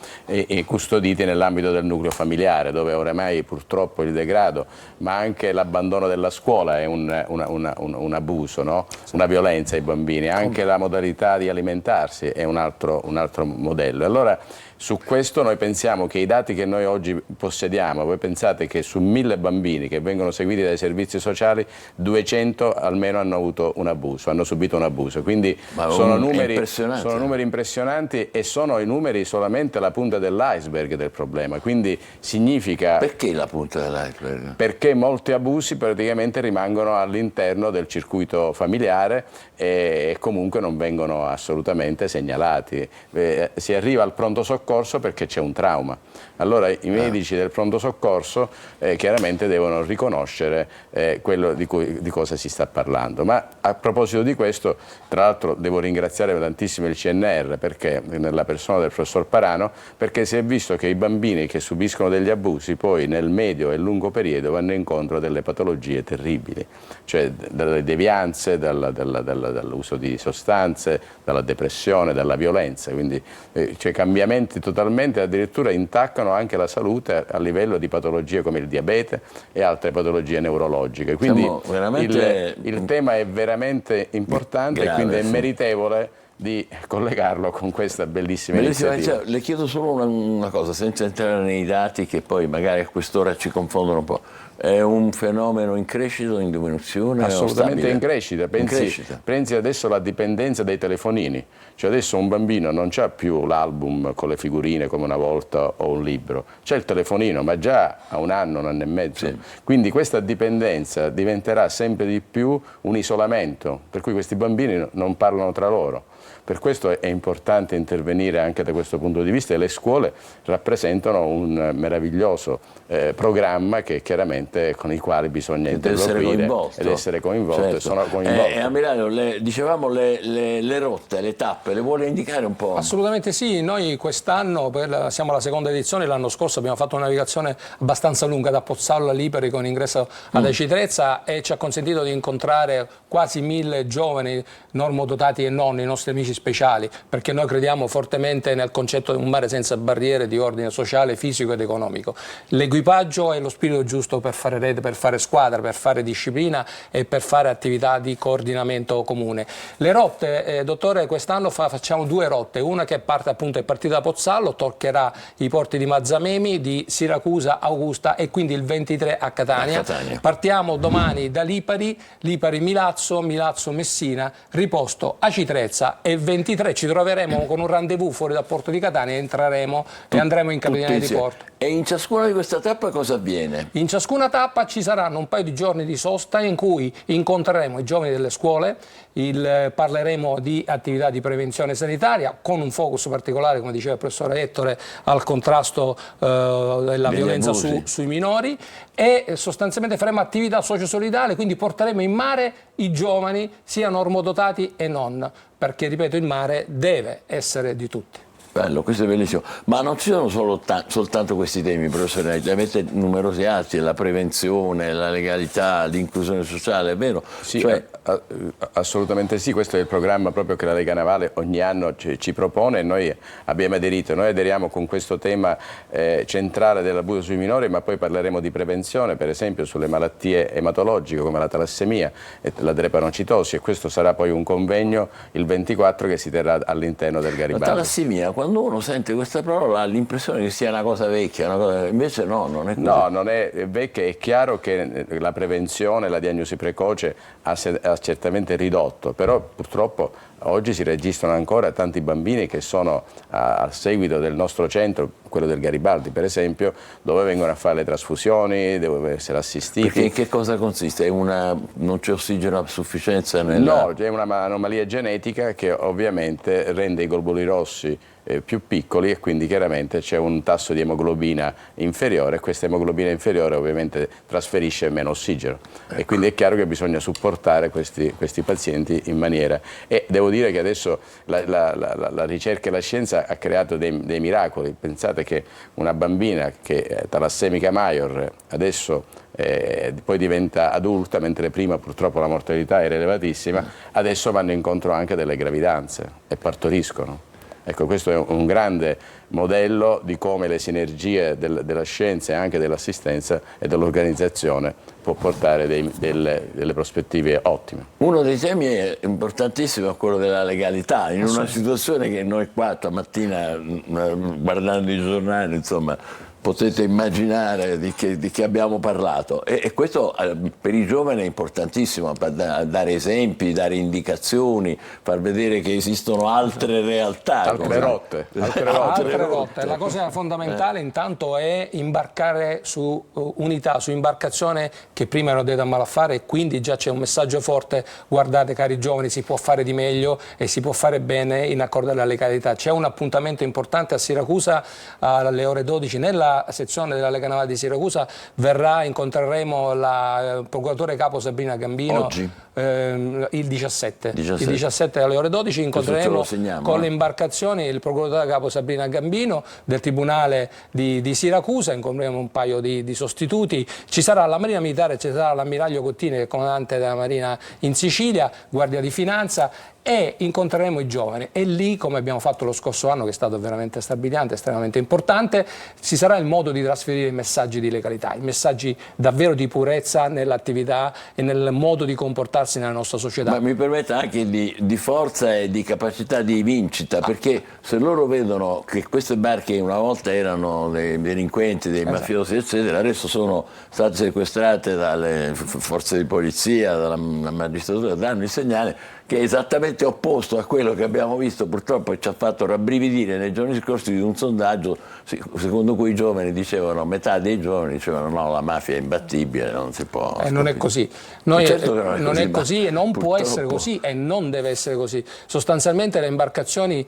custoditi nell'ambito del nucleo familiare, dove oramai purtroppo il degrado, ma anche l'abbandono della scuola è un abuso, no? Una violenza ai bambini, anche la modalità di alimentarsi è un altro modello. Allora, su questo noi pensiamo che i dati che noi oggi possediamo, voi pensate che su 1000 bambini che vengono seguiti dai servizi sociali, 200 almeno hanno avuto un abuso, hanno subito un abuso. Quindi sono numeri impressionanti, e sono i numeri solamente la punta dell'iceberg del problema. Quindi significa... Perché la punta dell'iceberg? Perché molti abusi praticamente rimangono all'interno del circuito familiare e comunque non vengono assolutamente segnalati. Si arriva al pronto soccorso perché c'è un trauma. Allora i medici del pronto soccorso chiaramente devono riconoscere quello di cosa si sta parlando. Ma a proposito di questo, tra l'altro devo ringraziare tantissimo il CNR, perché nella persona del professor Parano, perché si è visto che i bambini che subiscono degli abusi poi nel medio e lungo periodo vanno incontro a delle patologie terribili, cioè dalle devianze, dall'uso di sostanze, dalla depressione, dalla violenza, quindi cioè cambiamenti totalmente, addirittura intaccano anche la salute a livello di patologie come il diabete e altre patologie neurologiche. Quindi il tema è veramente importante, e quindi è meritevole di collegarlo con questa bellissima iniziativa. Le chiedo solo una cosa, senza entrare nei dati che poi magari a quest'ora ci confondono un po'. È un fenomeno in crescita o in diminuzione? Assolutamente in crescita. Pensi adesso alla dipendenza dai telefonini. Cioè adesso un bambino non c'ha più l'album con le figurine come una volta o un libro, c'è il telefonino, ma già a un anno e mezzo. Sì. Quindi questa dipendenza diventerà sempre di più un isolamento, per cui questi bambini non parlano tra loro. Per questo è importante intervenire anche da questo punto di vista, e le scuole rappresentano un meraviglioso programma che chiaramente con i quali bisogna interloquire ed essere coinvolti. Certo. Sono coinvolti. Ammiraglio, dicevamo le rotte, le tappe, le vuole indicare un po'? Assolutamente sì, noi quest'anno, siamo alla seconda edizione, l'anno scorso abbiamo fatto una navigazione abbastanza lunga da Pozzallo a Lipari con ingresso ad Acitrezza, e ci ha consentito di incontrare quasi 1000 giovani normodotati e non, i nostri amici speciali, perché noi crediamo fortemente nel concetto di un mare senza barriere di ordine sociale, fisico ed economico. L'equipaggio è lo spirito giusto per fare rete, per fare squadra, per fare disciplina e per fare attività di coordinamento comune. Le rotte, dottore, quest'anno facciamo 2 rotte, una che parte appunto è partita da Pozzallo, toccherà i porti di Mazzamemi, di Siracusa, Augusta e quindi il 23 a Catania. Partiamo domani da Lipari, Milazzo, Messina, riposto Acitrezza, e il 23 ci troveremo con un rendezvous fuori dal porto di Catania, entreremo e andremo in capitania di porto. E in ciascuna di queste tappe cosa avviene? In ciascuna tappa ci saranno un paio di giorni di sosta in cui incontreremo i giovani delle scuole, parleremo di attività di prevenzione sanitaria con un focus particolare, come diceva il professore Ettore, al contrasto della violenza sui minori, e sostanzialmente faremo attività sociosolidale, quindi porteremo in mare i giovani sia normodotati e non, perché ripeto il mare deve essere di tutti. Bello, questo è bellissimo. Ma non ci sono soltanto questi temi, professore, avete numerosi altri, la prevenzione, la legalità, l'inclusione sociale, è vero? Sì, assolutamente sì, questo è il programma proprio che la Lega Navale ogni anno ci propone e noi abbiamo aderito. Noi aderiamo con questo tema centrale dell'abuso sui minori, ma poi parleremo di prevenzione, per esempio sulle malattie ematologiche come la talassemia e la drepanocitosi, e questo sarà poi un convegno il 24 che si terrà all'interno del Garibaldi. La talassemia, quando uno sente questa parola ha l'impressione che sia una cosa vecchia, invece no, non è così. No, non è vecchia, è chiaro che la prevenzione, la diagnosi precoce ha certamente ridotto, però purtroppo oggi si registrano ancora tanti bambini che sono a seguito del nostro centro, quello del Garibaldi per esempio, dove vengono a fare le trasfusioni, devono essere assistiti. Perché in che cosa consiste? Non c'è ossigeno a sufficienza No, è un'anomalia genetica che ovviamente rende i globuli rossi più piccoli e quindi chiaramente c'è un tasso di emoglobina inferiore e questa emoglobina inferiore ovviamente trasferisce meno ossigeno e quindi è chiaro che bisogna supportare questi pazienti in maniera, e devo dire che adesso la ricerca e la scienza ha creato dei miracoli. Pensate che una bambina che è talassemica major adesso poi diventa adulta, mentre prima purtroppo la mortalità era elevatissima, adesso vanno incontro anche delle gravidanze e partoriscono. Ecco, questo è un grande modello di come le sinergie della scienza e anche dell'assistenza e dell'organizzazione può portare delle prospettive ottime. Uno dei temi è importantissimo è quello della legalità, in una situazione che noi qua stamattina, guardando i giornali, insomma, potete immaginare di che abbiamo parlato, e questo per i giovani è importantissimo, dare esempi, dare indicazioni, far vedere che esistono altre realtà. Altre rotte. La cosa fondamentale intanto è imbarcare su unità, su imbarcazione che prima erano dette a malaffare, e quindi già c'è un messaggio forte: guardate cari giovani, si può fare di meglio e si può fare bene in accordo alla legalità. C'è un appuntamento importante a Siracusa alle ore 12 nella sezione della Lega Navale di Siracusa, incontreremo la procuratore capo Sabrina Gambino. Oggi? Il 17 alle ore 12 incontreremo con le imbarcazioni il procuratore capo Sabrina Gambino del Tribunale di Siracusa, incontreremo un paio di sostituti, ci sarà la Marina Militare, ci sarà l'ammiraglio Cottini che è comandante della Marina in Sicilia, Guardia di Finanza, e incontreremo i giovani, e lì, come abbiamo fatto lo scorso anno, che è stato veramente strabiliante, estremamente importante, ci sarà il modo di trasferire i messaggi di legalità, i messaggi davvero di purezza nell'attività e nel modo di comportarsi nella nostra società. Ma mi permetta anche di forza e di capacità di vincita, perché se loro vedono che queste barche una volta erano dei delinquenti, dei mafiosi eccetera, adesso sono state sequestrate dalle forze di polizia, dalla magistratura, danno il segnale che è esattamente opposto a quello che abbiamo visto purtroppo, e ci ha fatto rabbrividire nei giorni scorsi di un sondaggio secondo cui i giovani dicevano, metà dei giovani dicevano no, la mafia è imbattibile, non si può. Non è così. Certo che non è così e non può purtroppo essere così e non deve essere così. Sostanzialmente le imbarcazioni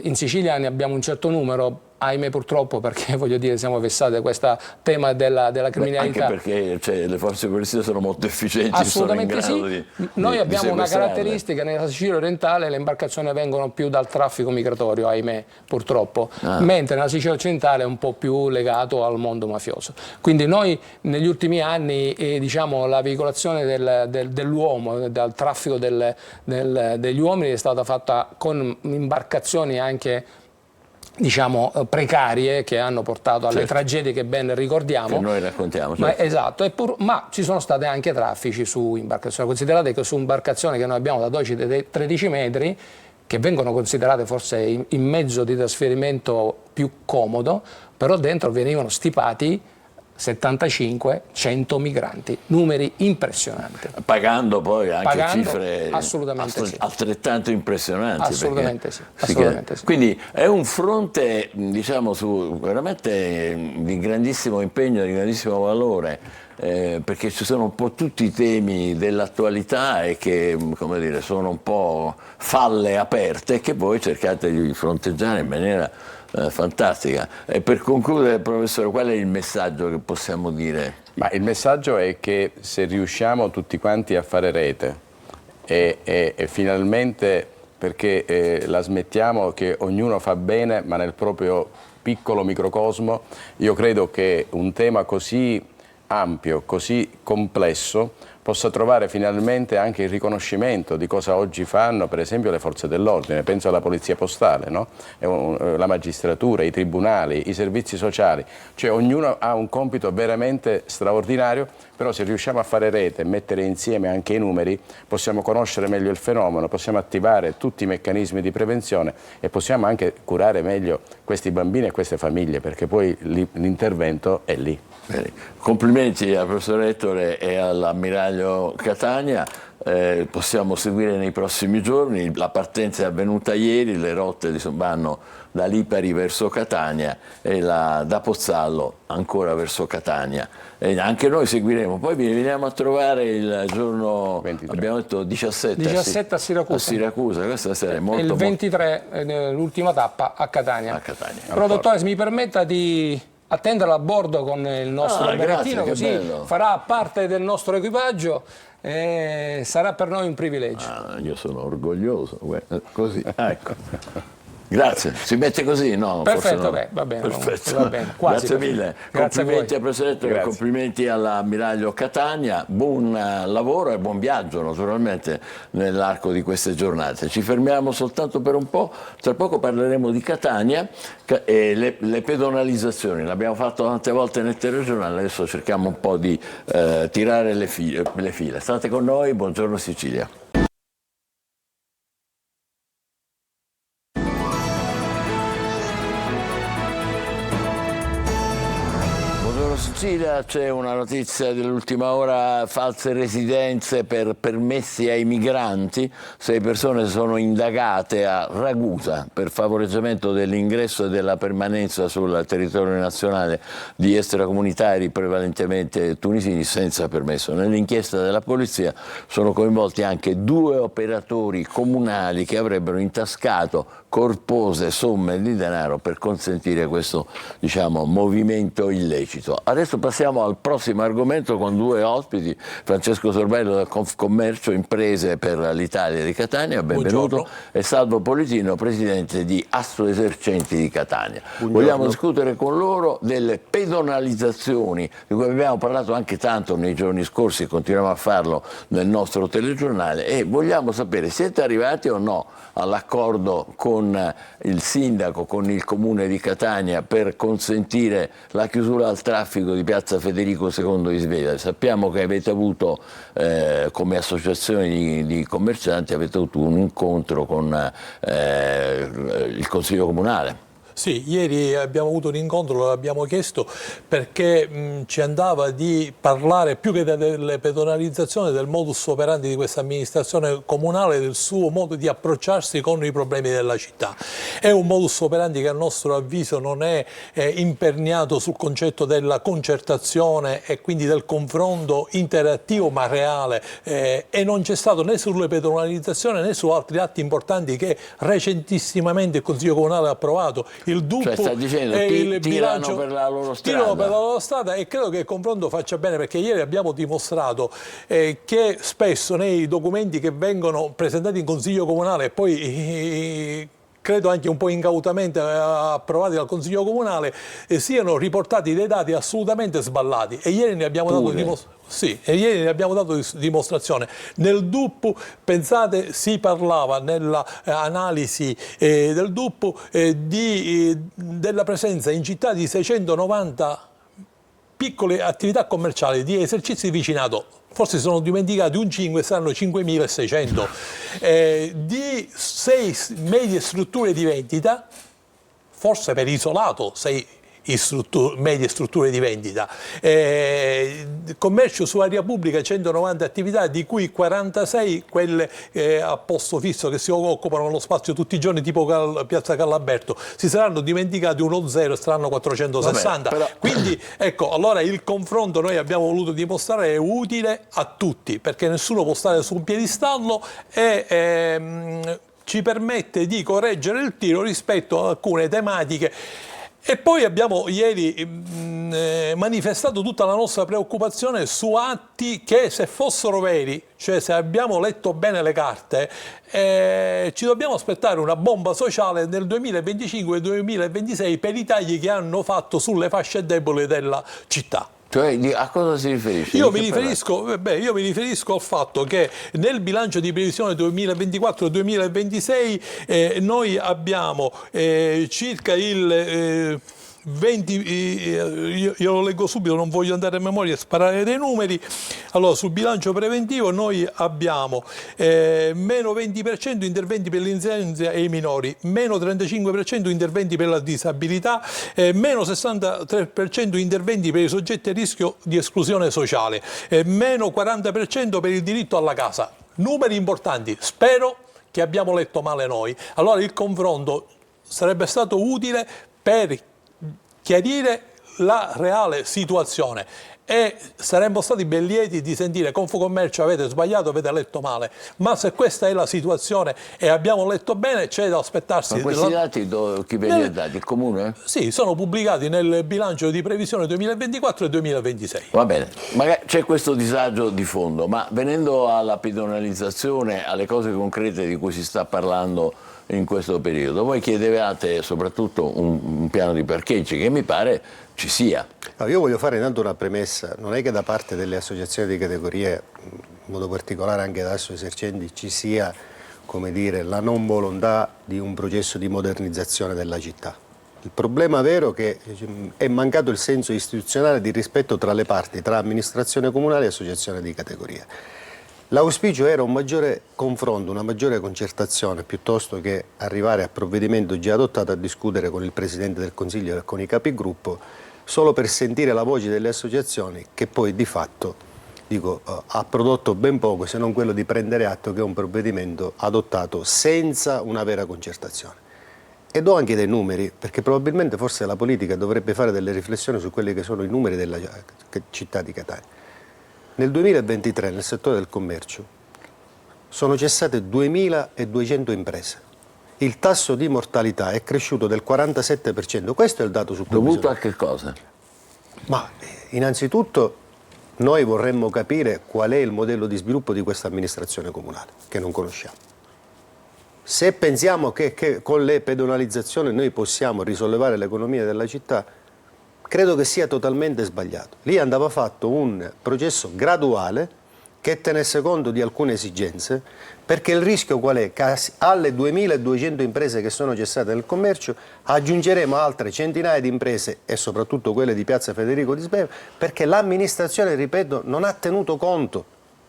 in Sicilia ne abbiamo un certo numero, ahimè purtroppo, perché voglio dire siamo vessati da questo tema della criminalità. Anche perché le forze di polizia sono molto efficienti. Assolutamente sono in grado sì. Noi abbiamo una sequestrarle. caratteristica: nella Sicilia orientale le imbarcazioni vengono più dal traffico migratorio, ahimè purtroppo, mentre nella Sicilia occidentale è un po' più legato al mondo mafioso. Quindi noi negli ultimi anni diciamo la veicolazione dell'uomo, dal traffico degli uomini è stata fatta con imbarcazioni anche diciamo precarie, che hanno portato alle tragedie che ben ricordiamo. Che noi raccontiamo. Esatto, ma ci sono state anche traffici su imbarcazioni. Considerate che su imbarcazioni che noi abbiamo da 12-13 metri, che vengono considerate forse il mezzo di trasferimento più comodo, però dentro venivano stipati 75-100 migranti, numeri impressionanti. Pagando poi anche cifre assolutamente altrettanto impressionanti. Assolutamente sì. Assolutamente sì. Quindi è un fronte, diciamo, veramente di grandissimo impegno, di grandissimo valore, perché ci sono un po' tutti i temi dell'attualità e che, come dire, sono un po' falle aperte che voi cercate di fronteggiare in maniera fantastica. E per concludere, professore, qual è il messaggio che possiamo dire? Ma il messaggio è che se riusciamo tutti quanti a fare rete e finalmente perché la smettiamo che ognuno fa bene ma nel proprio piccolo microcosmo. Io credo che un tema così ampio, così complesso, possa trovare finalmente anche il riconoscimento di cosa oggi fanno, per esempio, le forze dell'ordine. Penso alla polizia postale, no? La magistratura, i tribunali, i servizi sociali. Cioè ognuno ha un compito veramente straordinario, però se riusciamo a fare rete e mettere insieme anche i numeri, possiamo conoscere meglio il fenomeno, possiamo attivare tutti i meccanismi di prevenzione e possiamo anche curare meglio questi bambini e queste famiglie, perché poi l'intervento è lì. Bene. Complimenti al professor Ettore e all'ammiraglio Catania. Possiamo seguire nei prossimi giorni. La partenza è avvenuta ieri, le rotte vanno da Lipari verso Catania e da Pozzallo ancora verso Catania. E anche noi seguiremo, poi vi veniamo a trovare il giorno 23. Abbiamo detto 17 a Siracusa. A Siracusa, questa sera molto, e il 23 l'ultima tappa a Catania. A Catania. Però dottore, mi permetta di attenderla a bordo con il nostro berrettino, così bello. Farà parte del nostro equipaggio e sarà per noi un privilegio. Io sono orgoglioso, così, ecco. Grazie, si mette così? No, perfetto, no. Beh, va bene. Perfetto. Va bene. Quasi grazie mille, grazie complimenti al Presidente, complimenti all'ammiraglio Catania, buon lavoro e buon viaggio naturalmente nell'arco di queste giornate. Ci fermiamo soltanto per un po', tra poco parleremo di Catania e le pedonalizzazioni, l'abbiamo fatto tante volte nel telegiornale, adesso cerchiamo un po' di tirare le fila. State con noi, buongiorno Sicilia. Sicilia, c'è una notizia dell'ultima ora: false residenze per permessi ai migranti. 6 persone sono indagate a Ragusa per favoreggiamento dell'ingresso e della permanenza sul territorio nazionale di extracomunitari prevalentemente tunisini senza permesso. Nell'inchiesta della polizia sono coinvolti anche 2 operatori comunali che avrebbero intascato corpose somme di denaro per consentire questo, diciamo, movimento illecito. Adesso passiamo al prossimo argomento con 2 ospiti. Francesco Sorbello del Confcommercio Imprese per l'Italia di Catania, benvenuto. Buongiorno. E Salvo Politino, presidente di Assoesercenti di Catania. Buongiorno. Vogliamo discutere con loro delle pedonalizzazioni di cui abbiamo parlato anche tanto nei giorni scorsi, continuiamo a farlo nel nostro telegiornale, e vogliamo sapere: siete arrivati o no all'accordo con il sindaco, con il comune di Catania, per consentire la chiusura al traffico di piazza Federico II di Svevia? Sappiamo che avete avuto come associazione di commercianti avete avuto un incontro con il Consiglio Comunale. Sì, ieri abbiamo avuto un incontro, lo abbiamo chiesto perché ci andava di parlare più che delle pedonalizzazioni, del modus operandi di questa amministrazione comunale, del suo modo di approcciarsi con i problemi della città. È un modus operandi che a nostro avviso non è imperniato sul concetto della concertazione e quindi del confronto interattivo ma reale, e non c'è stato né sulle pedonalizzazioni né su altri atti importanti che recentissimamente il Consiglio Comunale ha approvato. Il DUP, cioè, sta dicendo, e il tirano bilancio per la loro strada. Tirano per la loro strada, e credo che il confronto faccia bene, perché ieri abbiamo dimostrato che spesso nei documenti che vengono presentati in Consiglio Comunale e poi credo anche un po' incautamente approvati dal Consiglio Comunale, siano riportati dei dati assolutamente sballati, e ieri ne abbiamo dato dimostrazione. Sì, e ieri ne abbiamo dato dimostrazione. Nel DUP, pensate, si parlava nell'analisi del DUP della presenza in città di 690 piccole attività commerciali, di esercizi di vicinato. Forse si sono dimenticati un 5, saranno 5.600, di 6 medie strutture di vendita, forse per isolato 6 medie strutture di vendita, commercio su area pubblica 190 attività, di cui 46 quelle a posto fisso che si occupano lo spazio tutti i giorni, tipo Piazza Callaberto. Si saranno dimenticati uno 0 e saranno 460. Vabbè, quindi ecco, allora il confronto, noi abbiamo voluto dimostrare, è utile a tutti, perché nessuno può stare su un piedistallo e ci permette di correggere il tiro rispetto a alcune tematiche. E poi abbiamo ieri manifestato tutta la nostra preoccupazione su atti che, se fossero veri, cioè se abbiamo letto bene le carte, ci dobbiamo aspettare una bomba sociale nel 2025 e 2026 per i tagli che hanno fatto sulle fasce deboli della città. Cioè, a cosa si riferisce? Io mi riferisco al fatto che nel bilancio di previsione 2024-2026 noi abbiamo circa il 20, io lo leggo subito, non voglio andare a memoria e sparare dei numeri. Allora, sul bilancio preventivo noi abbiamo meno 20% interventi per l'infanzia e i minori, meno 35% interventi per la disabilità, meno 63% interventi per i soggetti a rischio di esclusione sociale, meno 40% per il diritto alla casa. Numeri importanti, spero che abbiamo letto male noi. Allora il confronto sarebbe stato utile per chiarire la reale situazione e saremmo stati ben lieti di sentire: Confcommercio, avete sbagliato, avete letto male. Ma se questa è la situazione e abbiamo letto bene, c'è da aspettarsi. Ma questi dati chi ve li ha dati? Il Comune? Sì, sono pubblicati nel bilancio di previsione 2024 e 2026. Va bene, magari c'è questo disagio di fondo, ma venendo alla pedonalizzazione, alle cose concrete di cui si sta parlando in questo periodo, voi chiedevate soprattutto un piano di parcheggi che mi pare ci sia. Allora, io voglio fare intanto una premessa: non è che da parte delle associazioni di categorie, in modo particolare anche da Assoesercenti, ci sia, come dire, la non volontà di un processo di modernizzazione della città. Il problema vero è che è mancato il senso istituzionale di rispetto tra le parti, tra amministrazione comunale e associazione di categoria. L'auspicio era un maggiore confronto, una maggiore concertazione, piuttosto che arrivare a provvedimento già adottato a discutere con il Presidente del Consiglio e con i capigruppo, solo per sentire la voce delle associazioni, che poi di fatto, ha prodotto ben poco, se non quello di prendere atto che è un provvedimento adottato senza una vera concertazione. E do anche dei numeri, perché probabilmente forse la politica dovrebbe fare delle riflessioni su quelli che sono i numeri della città di Catania. Nel 2023 nel settore del commercio sono cessate 2.200 imprese. Il tasso di mortalità è cresciuto del 47%. Questo è il dato sul Dovuto a che cosa? Ma innanzitutto noi vorremmo capire qual è il modello di sviluppo di questa amministrazione comunale, che non conosciamo. Se pensiamo che con le pedonalizzazioni noi possiamo risollevare l'economia della città, credo che sia totalmente sbagliato. Lì andava fatto un processo graduale che tenesse conto di alcune esigenze, perché il rischio qual è? Che alle 2.200 imprese che sono cessate nel commercio aggiungeremo altre centinaia di imprese, e soprattutto quelle di Piazza Federico di Sbevia, perché l'amministrazione, ripeto, non ha tenuto conto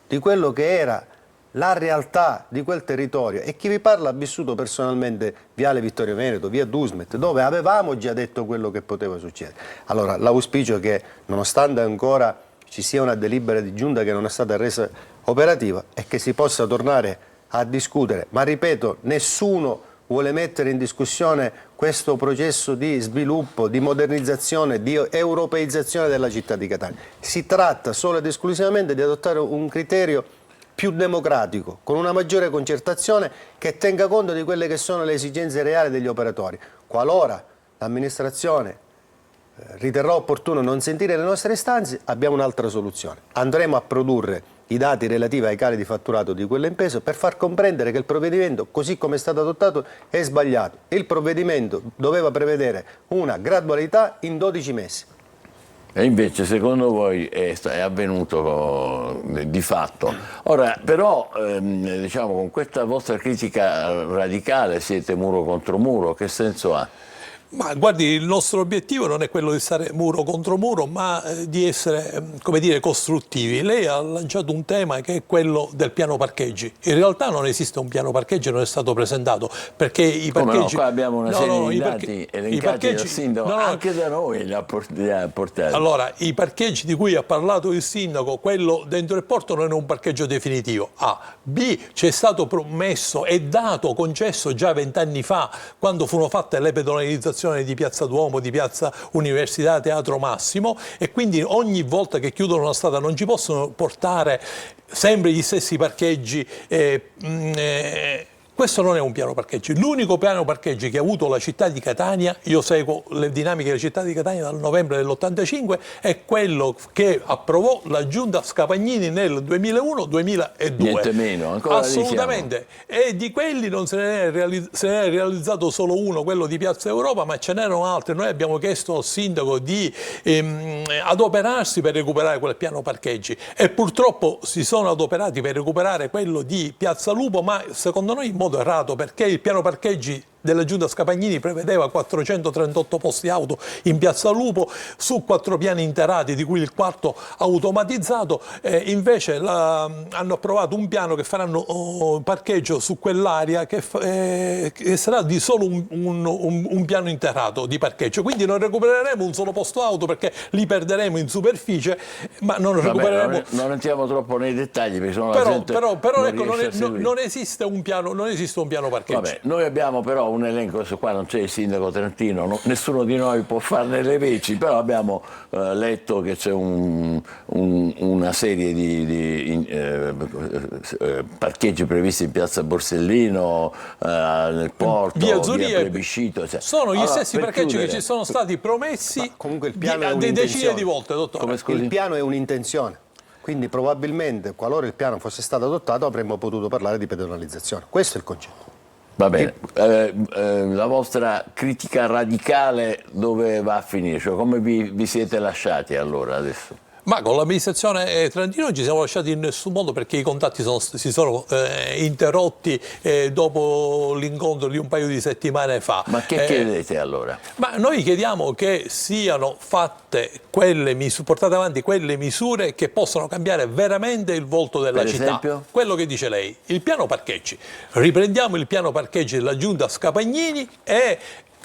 di quello che era la realtà di quel territorio. E chi vi parla ha vissuto personalmente Viale Vittorio Veneto, via Dusmet, dove avevamo già detto quello che poteva succedere. Allora, l'auspicio è che, nonostante ancora ci sia una delibera di giunta che non è stata resa operativa, è che si possa tornare a discutere. Ma ripeto, nessuno vuole mettere in discussione questo processo di sviluppo, di modernizzazione, di europeizzazione della città di Catania. Si tratta solo ed esclusivamente di adottare un criterio più democratico, con una maggiore concertazione che tenga conto di quelle che sono le esigenze reali degli operatori. Qualora l'amministrazione riterrà opportuno non sentire le nostre istanze, abbiamo un'altra soluzione. Andremo a produrre i dati relativi ai cali di fatturato di quelle imprese per far comprendere che il provvedimento, così come è stato adottato, è sbagliato. Il provvedimento doveva prevedere una gradualità in 12 mesi. E invece secondo voi è avvenuto di fatto. Ora però diciamo, con questa vostra critica radicale siete muro contro muro, che senso ha? Ma guardi, il nostro obiettivo non è quello di stare muro contro muro, ma di essere, come dire, costruttivi. Lei ha lanciato un tema che è quello del piano parcheggi. In realtà non esiste un piano parcheggi, non è stato presentato, perché i parcheggi... Come no, qua abbiamo una serie di dati elencati dal sindaco, anche da noi li ha portati. Allora, i parcheggi di cui ha parlato il sindaco, quello dentro il porto non è un parcheggio definitivo. A. B. C'è stato promesso e dato, concesso già 20 anni fa, quando furono fatte le pedonalizzazioni di Piazza Duomo, di Piazza Università, Teatro Massimo, e quindi ogni volta che chiudono una strada non ci possono portare sempre gli stessi parcheggi Questo non è un piano parcheggi. L'unico piano parcheggi che ha avuto la città di Catania, io seguo le dinamiche della città di Catania dal novembre dell'85, è quello che approvò la giunta Scapagnini nel 2001-2002. Niente meno, ancora assolutamente. E di quelli non se ne è realizzato solo uno, quello di Piazza Europa, ma ce n'erano altri. Noi abbiamo chiesto al sindaco di adoperarsi per recuperare quel piano parcheggi e purtroppo si sono adoperati per recuperare quello di Piazza Lupo, ma secondo noi in modo errato, perché il piano parcheggi della giunta Scapagnini prevedeva 438 posti auto in Piazza Lupo su 4 piani interati, di cui il quarto automatizzato. Invece hanno approvato un piano che faranno parcheggio su quell'area che sarà di solo un piano interato di parcheggio, quindi non recupereremo un solo posto auto perché li perderemo in superficie, ma non recupereremo. Non entriamo troppo nei dettagli perché sono però ecco, non esiste un piano parcheggio. Vabbè, noi abbiamo però un elenco, adesso qua non c'è il sindaco trentino, nessuno di noi può farne le veci, però abbiamo letto che c'è una serie di parcheggi previsti in Piazza Borsellino, nel Porto, via Plebiscito. Sono gli stessi parcheggi che ci sono stati promessi comunque il piano è decine di volte, dottore. Il piano è un'intenzione. Quindi probabilmente, qualora il piano fosse stato adottato, avremmo potuto parlare di pedonalizzazione. Questo è il concetto. Va bene, la vostra critica radicale dove va a finire? Cioè, come vi siete lasciati allora adesso? Ma con l'amministrazione Trentino non ci siamo lasciati in nessun modo, perché i contatti si sono interrotti dopo l'incontro di un paio di settimane fa. Ma che chiedete allora? Ma noi chiediamo che siano fatte portate avanti quelle misure che possono cambiare veramente il volto della città. Esempio? Quello che dice lei, il piano parcheggi. Riprendiamo il piano parcheggi della giunta Scapagnini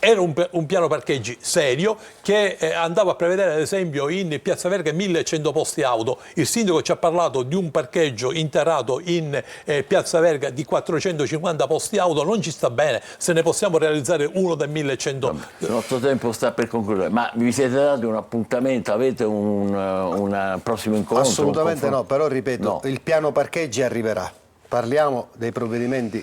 era un piano parcheggi serio che andava a prevedere ad esempio in Piazza Verga 1100 posti auto. Il sindaco ci ha parlato di un parcheggio interrato in Piazza Verga di 450 posti auto, non ci sta bene, se ne possiamo realizzare uno da 1100. Il nostro tempo sta per concludere, ma vi siete dati un appuntamento? Avete un prossimo incontro? Assolutamente no, però ripeto, il piano parcheggi arriverà. Parliamo dei provvedimenti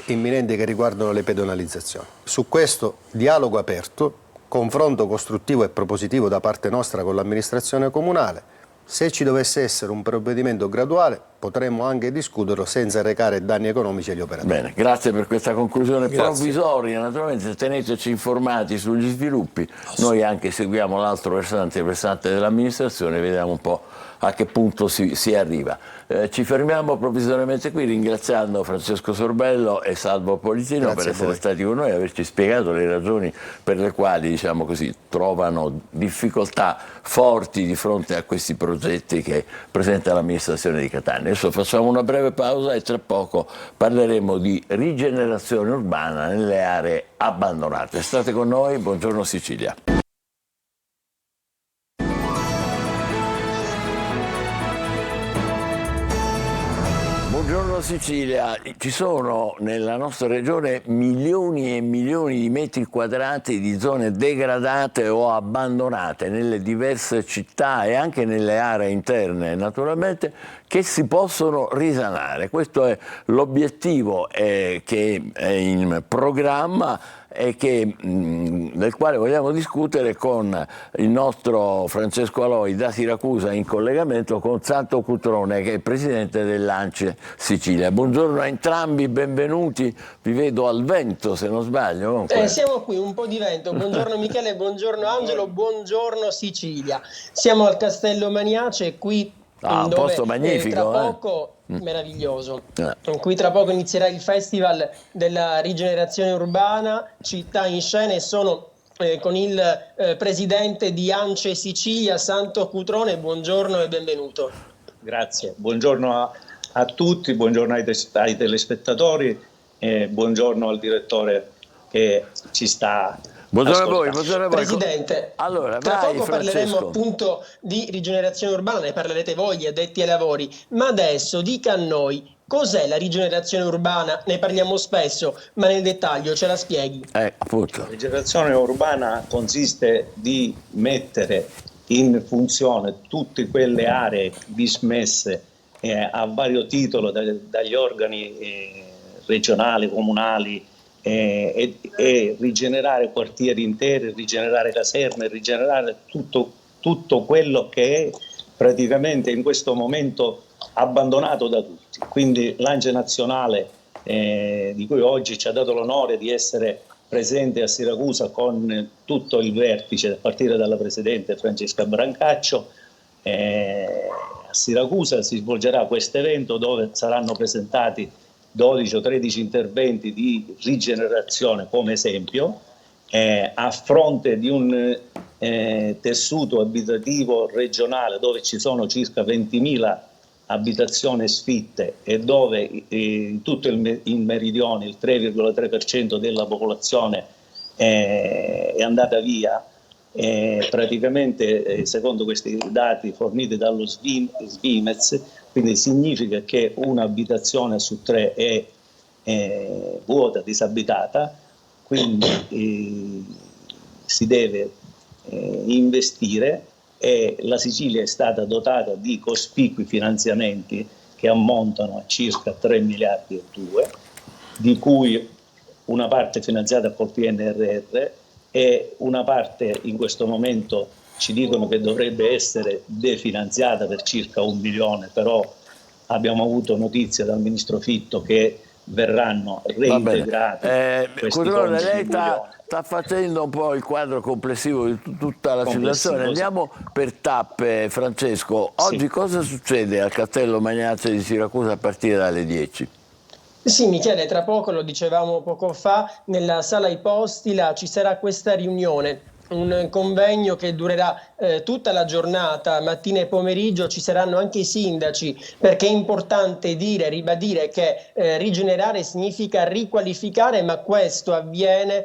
imminenti che riguardano le pedonalizzazioni. Su questo dialogo aperto, confronto costruttivo e propositivo da parte nostra con l'amministrazione comunale. Se ci dovesse essere un provvedimento graduale potremmo anche discuterlo senza recare danni economici agli operatori. Bene, grazie per questa conclusione provvisoria. Naturalmente teneteci informati sugli sviluppi. Noi anche seguiamo l'altro versante, il versante dell'amministrazione, vediamo un po' a che punto si arriva. Ci fermiamo provvisoriamente qui ringraziando Francesco Sorbello e Salvo Politino per essere stati con noi e averci spiegato le ragioni per le quali, diciamo così, trovano difficoltà forti di fronte a questi progetti che presenta l'amministrazione di Catania. Adesso facciamo una breve pausa e tra poco parleremo di rigenerazione urbana nelle aree abbandonate. State con noi, buongiorno Sicilia. Buongiorno Sicilia, ci sono nella nostra regione milioni e milioni di metri quadrati di zone degradate o abbandonate nelle diverse città e anche nelle aree interne naturalmente, che si possono risanare. Questo è l'obiettivo che è in programma e del quale vogliamo discutere con il nostro Francesco Aloi da Siracusa, in collegamento con Santo Cutrone, che è presidente dell'ANCE Sicilia. Buongiorno a entrambi, benvenuti, vi vedo al vento se non sbaglio. Siamo qui, un po' di vento. Buongiorno Michele, buongiorno Angelo, buongiorno Sicilia. Siamo al Castello Maniace, qui un dove posto magnifico, tra poco meraviglioso. Qui tra poco inizierà il Festival della rigenerazione urbana, città in scena, e sono con il presidente di ANCE Sicilia, Santo Cutrone. Buongiorno e benvenuto. Grazie, buongiorno a tutti, buongiorno ai telespettatori e buongiorno al direttore che ci sta. Buongiorno a voi, buongiorno a voi. Presidente, allora, tra poco Francesco. parleremo appunto di rigenerazione urbana, ne parlerete voi, gli addetti ai lavori, ma adesso dica a noi cos'è la rigenerazione urbana, ne parliamo spesso, ma nel dettaglio ce la spieghi. Appunto. La rigenerazione urbana consiste di mettere in funzione tutte quelle aree dismesse a vario titolo dagli organi regionali, comunali, e rigenerare quartieri interi, rigenerare caserme, rigenerare tutto quello che è praticamente in questo momento abbandonato da tutti. Quindi l'Ance Nazionale, di cui oggi ci ha dato l'onore di essere presente a Siracusa con tutto il vertice, a partire dalla Presidente Francesca Brancaccio, a Siracusa si svolgerà questo evento dove saranno presentati 12 o 13 interventi di rigenerazione come esempio, a fronte di un tessuto abitativo regionale dove ci sono circa 20.000 abitazioni sfitte e dove in tutto il meridione il 3,3% della popolazione è andata via. Praticamente secondo questi dati forniti dallo Svimez, quindi significa che un'abitazione su 3 è vuota, disabitata, quindi si deve investire, e la Sicilia è stata dotata di cospicui finanziamenti che ammontano a circa 3 miliardi e 2, di cui una parte finanziata col PNRR e una parte in questo momento ci dicono che dovrebbe essere definanziata per circa 1 milione, però abbiamo avuto notizia dal Ministro Fitto che verranno reintegrati. Cudrone, lei sta facendo un po' il quadro complessivo di tutta la situazione. Andiamo per tappe, Francesco. Oggi cosa succede al Castello Magnazzi di Siracusa a partire dalle 10? Sì, Michele, tra poco, lo dicevamo poco fa, nella sala Ipostila ci sarà questa riunione, un convegno che durerà tutta la giornata, mattina e pomeriggio. Ci saranno anche i sindaci, perché è importante ribadire che rigenerare significa riqualificare, ma questo avviene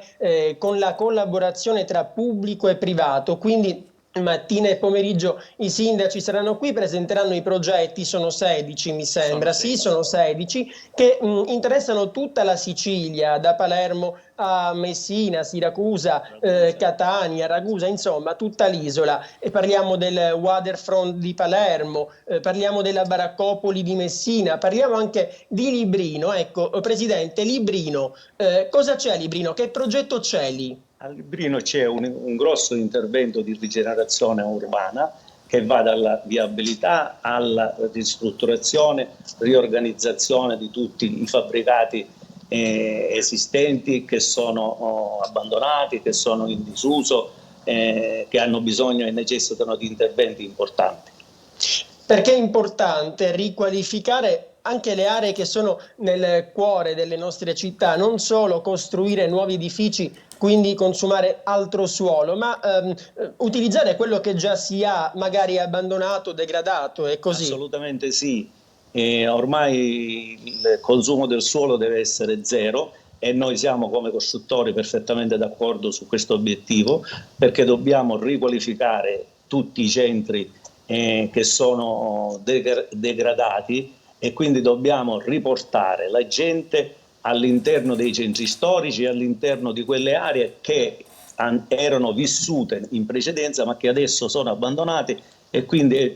con la collaborazione tra pubblico e privato. Quindi mattina e pomeriggio i sindaci saranno qui, presenteranno i progetti, sono 16 mi sembra, sono 16, che interessano tutta la Sicilia, da Palermo a Messina, Siracusa, Catania, Ragusa, insomma tutta l'isola. E parliamo del waterfront di Palermo, parliamo della baraccopoli di Messina, parliamo anche di Librino. Ecco, Presidente, Librino, cosa c'è a Librino? Che progetto c'è lì? A Librino c'è un grosso intervento di rigenerazione urbana che va dalla viabilità alla ristrutturazione, riorganizzazione di tutti i fabbricati esistenti che sono abbandonati, che sono in disuso, che hanno bisogno e necessitano di interventi importanti. Perché è importante riqualificare anche le aree che sono nel cuore delle nostre città, non solo costruire nuovi edifici, quindi consumare altro suolo, ma utilizzare quello che già si ha, magari abbandonato, degradato, è così? Assolutamente sì. Ormai il consumo del suolo deve essere zero e noi siamo come costruttori perfettamente d'accordo su questo obiettivo, perché dobbiamo riqualificare tutti i centri che sono degradati, e quindi dobbiamo riportare la gente all'interno dei centri storici, all'interno di quelle aree che erano vissute in precedenza ma che adesso sono abbandonate, e quindi è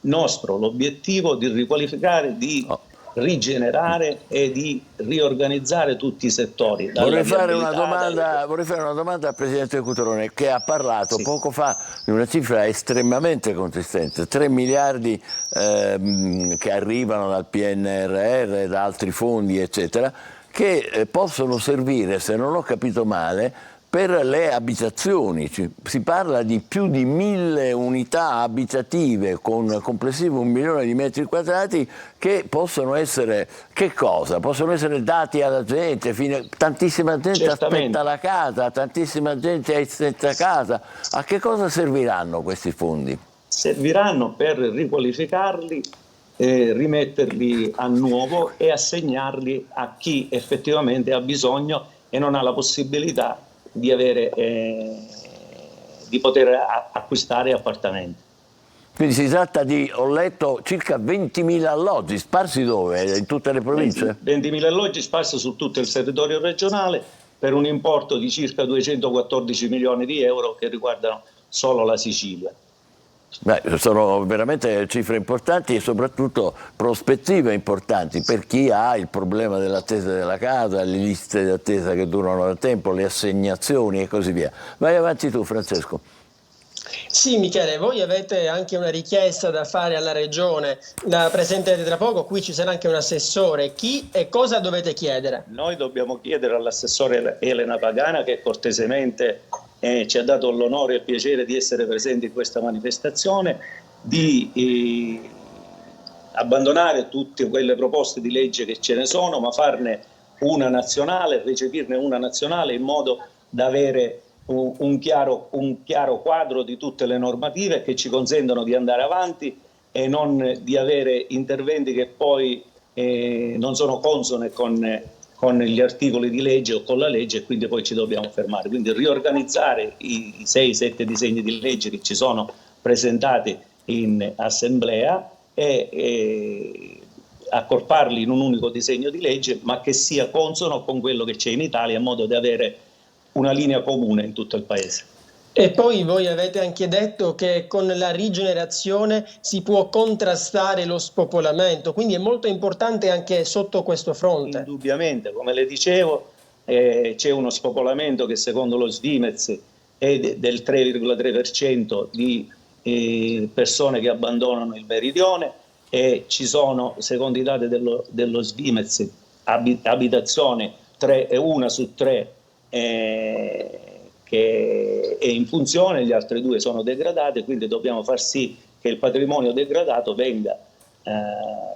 nostro l'obiettivo di riqualificare, di rigenerare e di riorganizzare tutti i settori. Vorrei fare una domanda al Presidente Cutrone, che ha parlato poco fa di una cifra estremamente consistente, 3 miliardi che arrivano dal PNRR, da altri fondi eccetera, che possono servire, se non ho capito male, per le abitazioni. Si parla di più di 1000 unità abitative con complessivo 1 milione di metri quadrati che possono essere, che cosa? Possono essere dati alla gente, tantissima gente aspetta la casa, tantissima gente è senza casa. A che cosa serviranno questi fondi? Serviranno per riqualificarli, rimetterli a nuovo e assegnarli a chi effettivamente ha bisogno e non ha la possibilità di poter acquistare appartamenti. Quindi si tratta di, ho letto, circa 20.000 alloggi, sparsi dove? In tutte le province? 20.000 alloggi sparsi su tutto il territorio regionale per un importo di circa 214 milioni di euro che riguardano solo la Sicilia. Beh, sono veramente cifre importanti e soprattutto prospettive importanti per chi ha il problema dell'attesa della casa, le liste di attesa che durano da tempo, le assegnazioni e così via. Vai avanti tu, Francesco. Sì, Michele, voi avete anche una richiesta da fare alla Regione, la presenterete tra poco, qui ci sarà anche un assessore. Chi e cosa dovete chiedere? Noi dobbiamo chiedere all'assessore Elena Pagana, che cortesemente ci ha dato l'onore e il piacere di essere presenti in questa manifestazione, di abbandonare tutte quelle proposte di legge che ce ne sono, ma farne una nazionale, recepirne una nazionale in modo da avere un chiaro quadro di tutte le normative che ci consentono di andare avanti e non di avere interventi che poi non sono consone con gli articoli di legge o con la legge, e quindi poi ci dobbiamo fermare. Quindi riorganizzare i 6-7 disegni di legge che ci sono presentati in assemblea e accorparli in un unico disegno di legge, ma che sia consono con quello che c'è in Italia, in modo da avere una linea comune in tutto il Paese. E poi voi avete anche detto che con la rigenerazione si può contrastare lo spopolamento, quindi è molto importante anche sotto questo fronte. Indubbiamente, come le dicevo, c'è uno spopolamento che secondo lo Svimez è del 3,3% di persone che abbandonano il meridione, e ci sono, secondo i dati dello Svimez, abitazioni 1 su 3 che è in funzione, gli altri 2 sono degradate, quindi dobbiamo far sì che il patrimonio degradato venga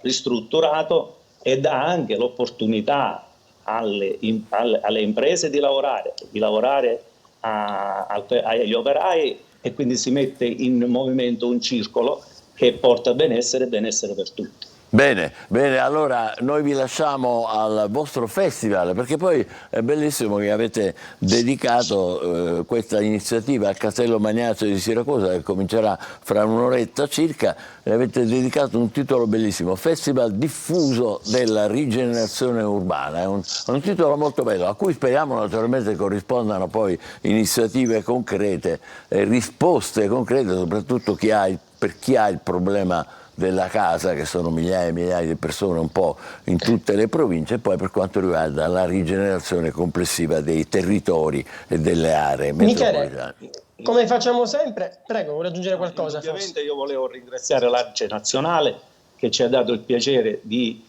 ristrutturato e dà anche l'opportunità alle imprese di lavorare agli operai, e quindi si mette in movimento un circolo che porta benessere per tutti. Bene, allora noi vi lasciamo al vostro festival, perché poi è bellissimo che avete dedicato questa iniziativa al Castello Magnace di Siracusa, che comincerà fra un'oretta circa, e avete dedicato un titolo bellissimo, Festival diffuso della rigenerazione urbana. È un titolo molto bello, a cui speriamo naturalmente corrispondano poi iniziative concrete, risposte concrete, soprattutto per chi ha il problema della casa, che sono migliaia e migliaia di persone un po' in tutte le province, e poi per quanto riguarda la rigenerazione complessiva dei territori e delle aree metropolitane. Michele, come facciamo sempre, prego, vuole aggiungere qualcosa? Ovviamente io volevo ringraziare l'Arce Nazionale, che ci ha dato il piacere di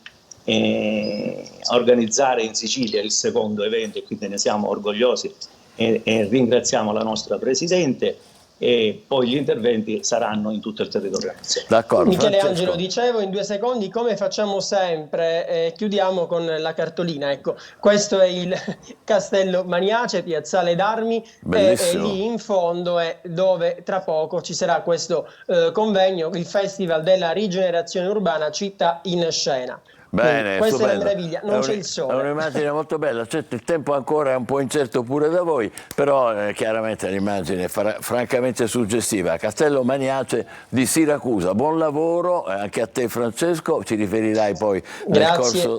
organizzare in Sicilia il secondo evento, e quindi ne siamo orgogliosi, e ringraziamo la nostra Presidente, e poi gli interventi saranno in tutto il territorio nazionale. D'accordo, Michele Francesco. Angelo, dicevo in 2 secondi, come facciamo sempre, chiudiamo con la cartolina. Ecco, questo è il Castello Magnace, Piazzale d'Armi, e lì in fondo è dove tra poco ci sarà questo convegno, il Festival della Rigenerazione Urbana, Città in Scena. Bene, questa stupendo. è la meraviglia, non c'è il sole. È un'immagine molto bella, certo il tempo ancora è un po' incerto pure da voi, però chiaramente l'immagine è francamente suggestiva. Castello Magnace di Siracusa, buon lavoro anche a te Francesco, ci riferirai poi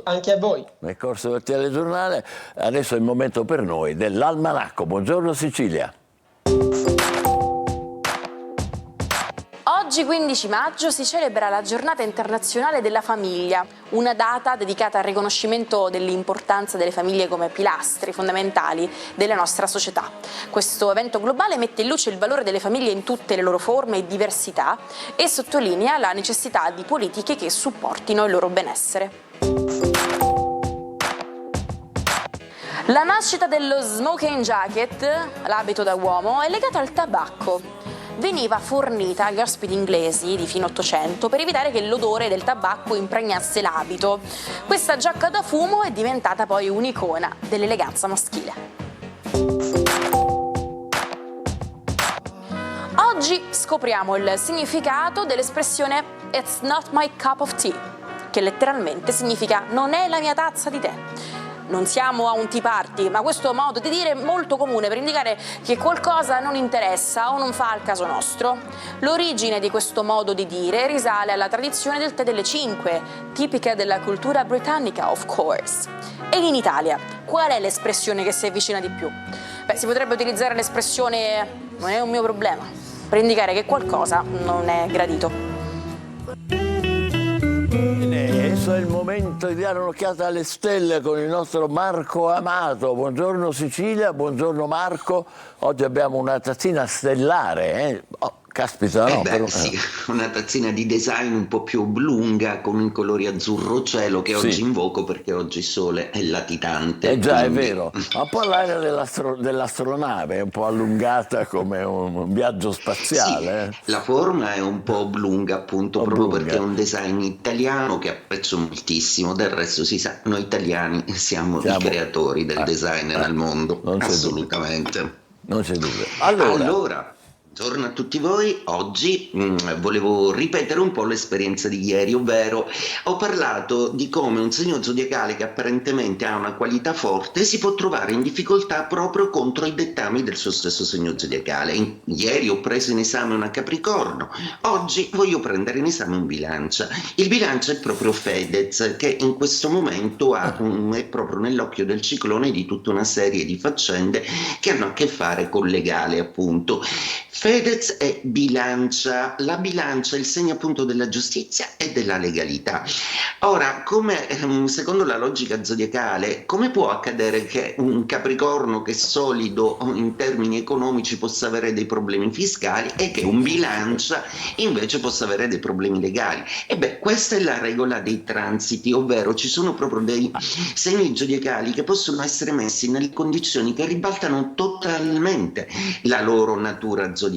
anche a voi. Nel corso del telegiornale. Adesso è il momento per noi dell'Almanacco. Buongiorno Sicilia. Oggi 15 maggio si celebra la Giornata Internazionale della Famiglia, una data dedicata al riconoscimento dell'importanza delle famiglie come pilastri fondamentali della nostra società. Questo evento globale mette in luce il valore delle famiglie in tutte le loro forme e diversità e sottolinea la necessità di politiche che supportino il loro benessere. La nascita dello smoking jacket, l'abito da uomo, è legata al tabacco. Veniva fornita agli ospiti inglesi di fine Ottocento per evitare che l'odore del tabacco impregnasse l'abito. Questa giacca da fumo è diventata poi un'icona dell'eleganza maschile. Oggi scopriamo il significato dell'espressione "It's not my cup of tea", che letteralmente significa "non è la mia tazza di tè". Non siamo a un tea party, ma questo modo di dire è molto comune per indicare che qualcosa non interessa o non fa al caso nostro. L'origine di questo modo di dire risale alla tradizione del tè delle 5, tipica della cultura britannica, of course. E in Italia, qual è l'espressione che si avvicina di più? Si potrebbe utilizzare l'espressione "non è un mio problema". per indicare che qualcosa non è gradito. Adesso è il momento di dare un'occhiata alle stelle con il nostro Marco Amato. Buongiorno Sicilia, buongiorno Marco. Oggi abbiamo una tazzina stellare. Oh, caspita, no? Sì, una tazzina di design un po' più oblunga con i colori azzurro cielo che oggi invoco perché oggi il sole è latitante. Già, quindi... è vero. Ha un po' l'aria dell'astronave, è un po' allungata come un viaggio spaziale. Sì, la forma è un po' oblunga appunto proprio perché è un design italiano che apprezzo moltissimo. Del resto si sa, noi italiani siamo i creatori del design nel mondo, assolutamente. Non c'è dubbio. Allora, buongiorno a tutti voi. Oggi volevo ripetere un po' l'esperienza di ieri, ovvero ho parlato di come un segno zodiacale che apparentemente ha una qualità forte si può trovare in difficoltà proprio contro i dettami del suo stesso segno zodiacale. Ieri ho preso in esame una Capricorno, oggi voglio prendere in esame un Bilancia. Il Bilancia è proprio Fedez, che in questo momento è proprio nell'occhio del ciclone di tutta una serie di faccende che hanno a che fare con legale, appunto. Fedez è Bilancia, la Bilancia è il segno appunto della giustizia e della legalità. Ora, come secondo la logica zodiacale, come può accadere che un Capricorno che è solido in termini economici possa avere dei problemi fiscali e che un Bilancia invece possa avere dei problemi legali? E beh, questa è la regola dei transiti, ovvero ci sono proprio dei segni zodiacali che possono essere messi nelle condizioni che ribaltano totalmente la loro natura zodiacale.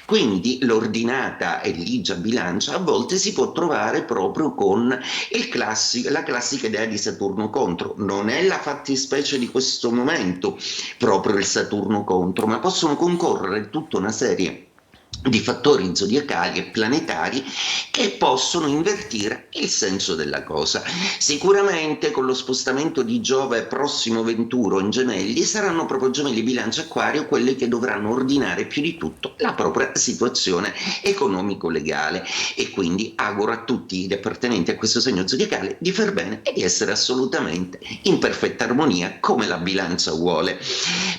Quindi l'ordinata e ligia Bilancia a volte si può trovare proprio con la classica idea di Saturno contro. Non è la fattispecie di questo momento proprio il Saturno contro, ma possono concorrere tutta una serie di fattori zodiacali e planetari che possono invertire il senso della cosa. Sicuramente con lo spostamento di Giove prossimo venturo in Gemelli saranno proprio Gemelli, Bilancia, Acquario quelli che dovranno ordinare più di tutto la propria situazione economico-legale, e quindi auguro a tutti gli appartenenti a questo segno zodiacale di far bene e di essere assolutamente in perfetta armonia come la Bilancia vuole.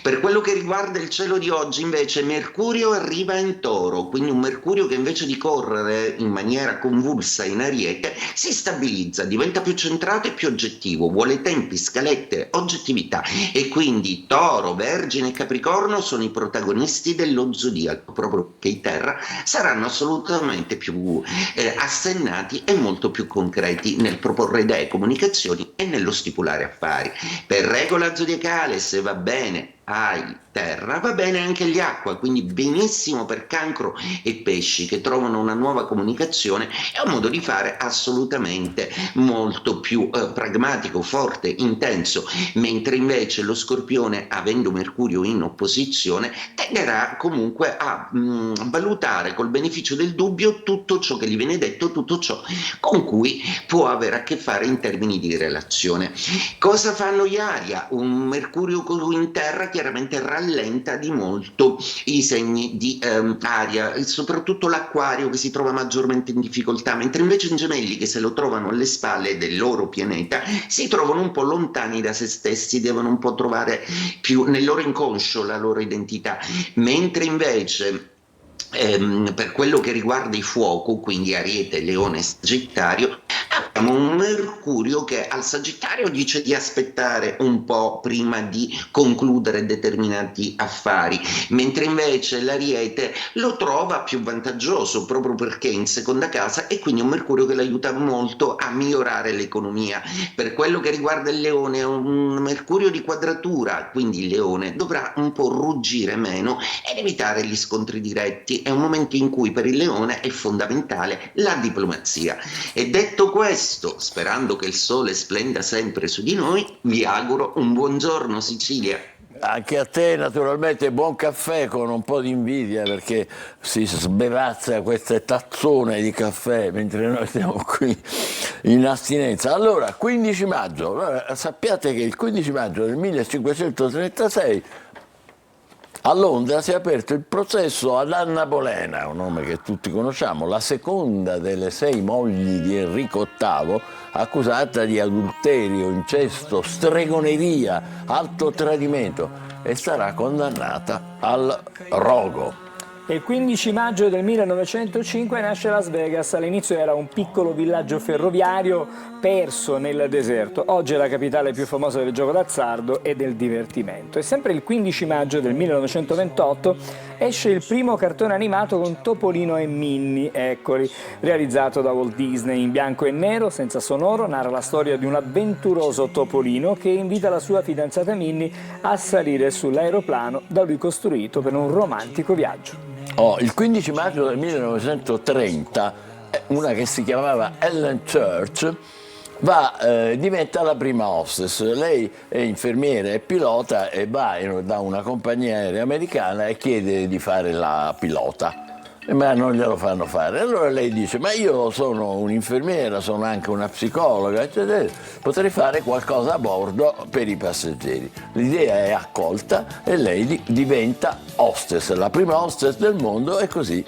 Per quello che riguarda il cielo di oggi invece, Mercurio arriva in Toro, quindi un Mercurio che invece di correre in maniera convulsa in Ariete si stabilizza, diventa più centrato e più oggettivo, vuole tempi, scalette, oggettività, e quindi Toro, Vergine e Capricorno sono i protagonisti dello zodiaco, proprio che i Terra saranno assolutamente più assennati e molto più concreti nel proporre idee, comunicazioni e nello stipulare affari. Per regola zodiacale, se va bene ai Terra, va bene anche gli Acqua, quindi benissimo per Cancro e Pesci che trovano una nuova comunicazione. È un modo di fare assolutamente molto più pragmatico, forte, intenso, mentre invece lo Scorpione, avendo Mercurio in opposizione, tenderà comunque a valutare col beneficio del dubbio tutto ciò che gli viene detto, tutto ciò con cui può avere a che fare in termini di relazione. Cosa fanno gli Aria? Un Mercurio in Terra chiaramente rallenta di molto i segni di Aria, soprattutto l'Acquario che si trova maggiormente in difficoltà, mentre invece in Gemelli, che se lo trovano alle spalle del loro pianeta, si trovano un po' lontani da se stessi, devono un po' trovare più nel loro inconscio la loro identità, mentre invece per quello che riguarda i fuoco, quindi Ariete, Leone, Sagittario, abbiamo un Mercurio che al Sagittario dice di aspettare un po' prima di concludere determinati affari, mentre invece l'Ariete lo trova più vantaggioso proprio perché è in seconda casa, e quindi è un Mercurio che l'aiuta molto a migliorare l'economia. Per quello che riguarda il Leone è un Mercurio di quadratura, quindi il Leone dovrà un po' ruggire meno ed evitare gli scontri diretti. È un momento in cui per il Leone è fondamentale la diplomazia. E detto questo, sperando che il sole splenda sempre su di noi, vi auguro un buongiorno Sicilia. Anche a te naturalmente buon caffè con un po' di invidia, perché si sbevazza queste tazzone di caffè mentre noi siamo qui in astinenza. Allora, 15 maggio, sappiate che il 15 maggio del 1536 a Londra si è aperto il processo ad Anna Bolena, un nome che tutti conosciamo, la seconda delle 6 mogli di Enrico VIII, accusata di adulterio, incesto, stregoneria, alto tradimento, e sarà condannata al rogo. E il 15 maggio del 1905 nasce Las Vegas. All'inizio era un piccolo villaggio ferroviario perso nel deserto. Oggi è la capitale più famosa del gioco d'azzardo e del divertimento. E sempre il 15 maggio del 1928 esce il primo cartone animato con Topolino e Minnie, eccoli, realizzato da Walt Disney in bianco e nero, senza sonoro, narra la storia di un avventuroso Topolino che invita la sua fidanzata Minnie a salire sull'aeroplano da lui costruito per un romantico viaggio. Il 15 maggio del 1930 una che si chiamava Ellen Church diventa la prima hostess. Lei è infermiera e pilota e va da una compagnia aerea americana e chiede di fare la pilota. Ma non glielo fanno fare. Allora lei dice: ma io sono un'infermiera, sono anche una psicologa, eccetera, potrei fare qualcosa a bordo per i passeggeri. L'idea è accolta e lei diventa hostess, la prima hostess del mondo, e così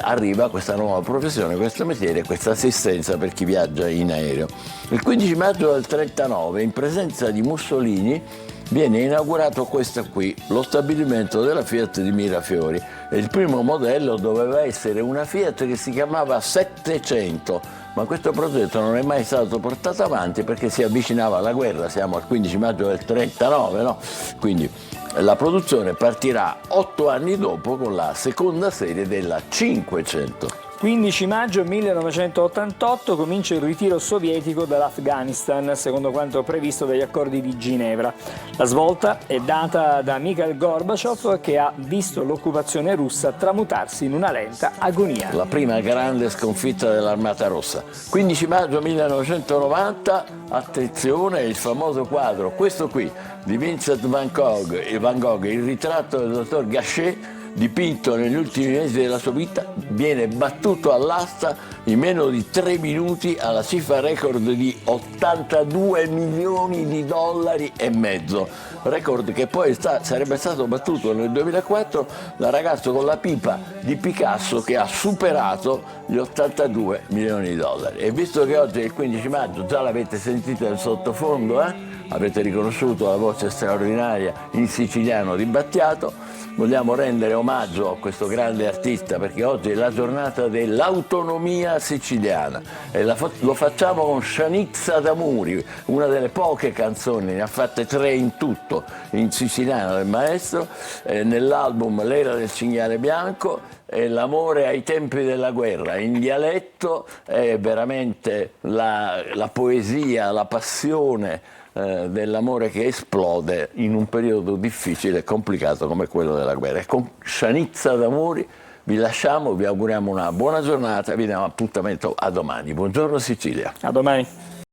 arriva questa nuova professione, questo mestiere, questa assistenza per chi viaggia in aereo. Il 15 maggio del 1939, in presenza di Mussolini, viene inaugurato questo qui, lo stabilimento della Fiat di Mirafiori. E il primo modello doveva essere una Fiat che si chiamava 700, ma questo progetto non è mai stato portato avanti perché si avvicinava alla guerra, siamo al 15 maggio del 1939, no? Quindi la produzione partirà 8 anni dopo con la seconda serie della 500. 15 maggio 1988 comincia il ritiro sovietico dall'Afghanistan, secondo quanto previsto dagli accordi di Ginevra. La svolta è data da Mikhail Gorbaciov, che ha visto l'occupazione russa tramutarsi in una lenta agonia. La prima grande sconfitta dell'Armata Rossa. 15 maggio 1990, attenzione, il famoso quadro, questo qui, di Vincent van Gogh, il ritratto del dottor Gachet, dipinto negli ultimi mesi della sua vita, viene battuto all'asta in meno di 3 minuti alla cifra record di 82 milioni di dollari e mezzo, record che poi sarebbe stato battuto nel 2004 dal ragazzo con la pipa di Picasso, che ha superato gli 82 milioni di dollari. E visto che oggi è il 15 maggio, già l'avete sentito nel sottofondo, avete riconosciuto la voce straordinaria in siciliano di Battiato, vogliamo rendere omaggio a questo grande artista perché oggi è la giornata dell'autonomia siciliana e lo facciamo con Scianizza d'Amuri, una delle poche canzoni, ne ha fatte 3 in tutto, in siciliano del maestro, nell'album L'era del cinghiale bianco e L'amore ai tempi della guerra. In dialetto è veramente la poesia, la passione dell'amore che esplode in un periodo difficile e complicato come quello della guerra. E con Scianizza d'Amuri vi lasciamo, vi auguriamo una buona giornata, vi diamo appuntamento a domani. Buongiorno Sicilia. A domani.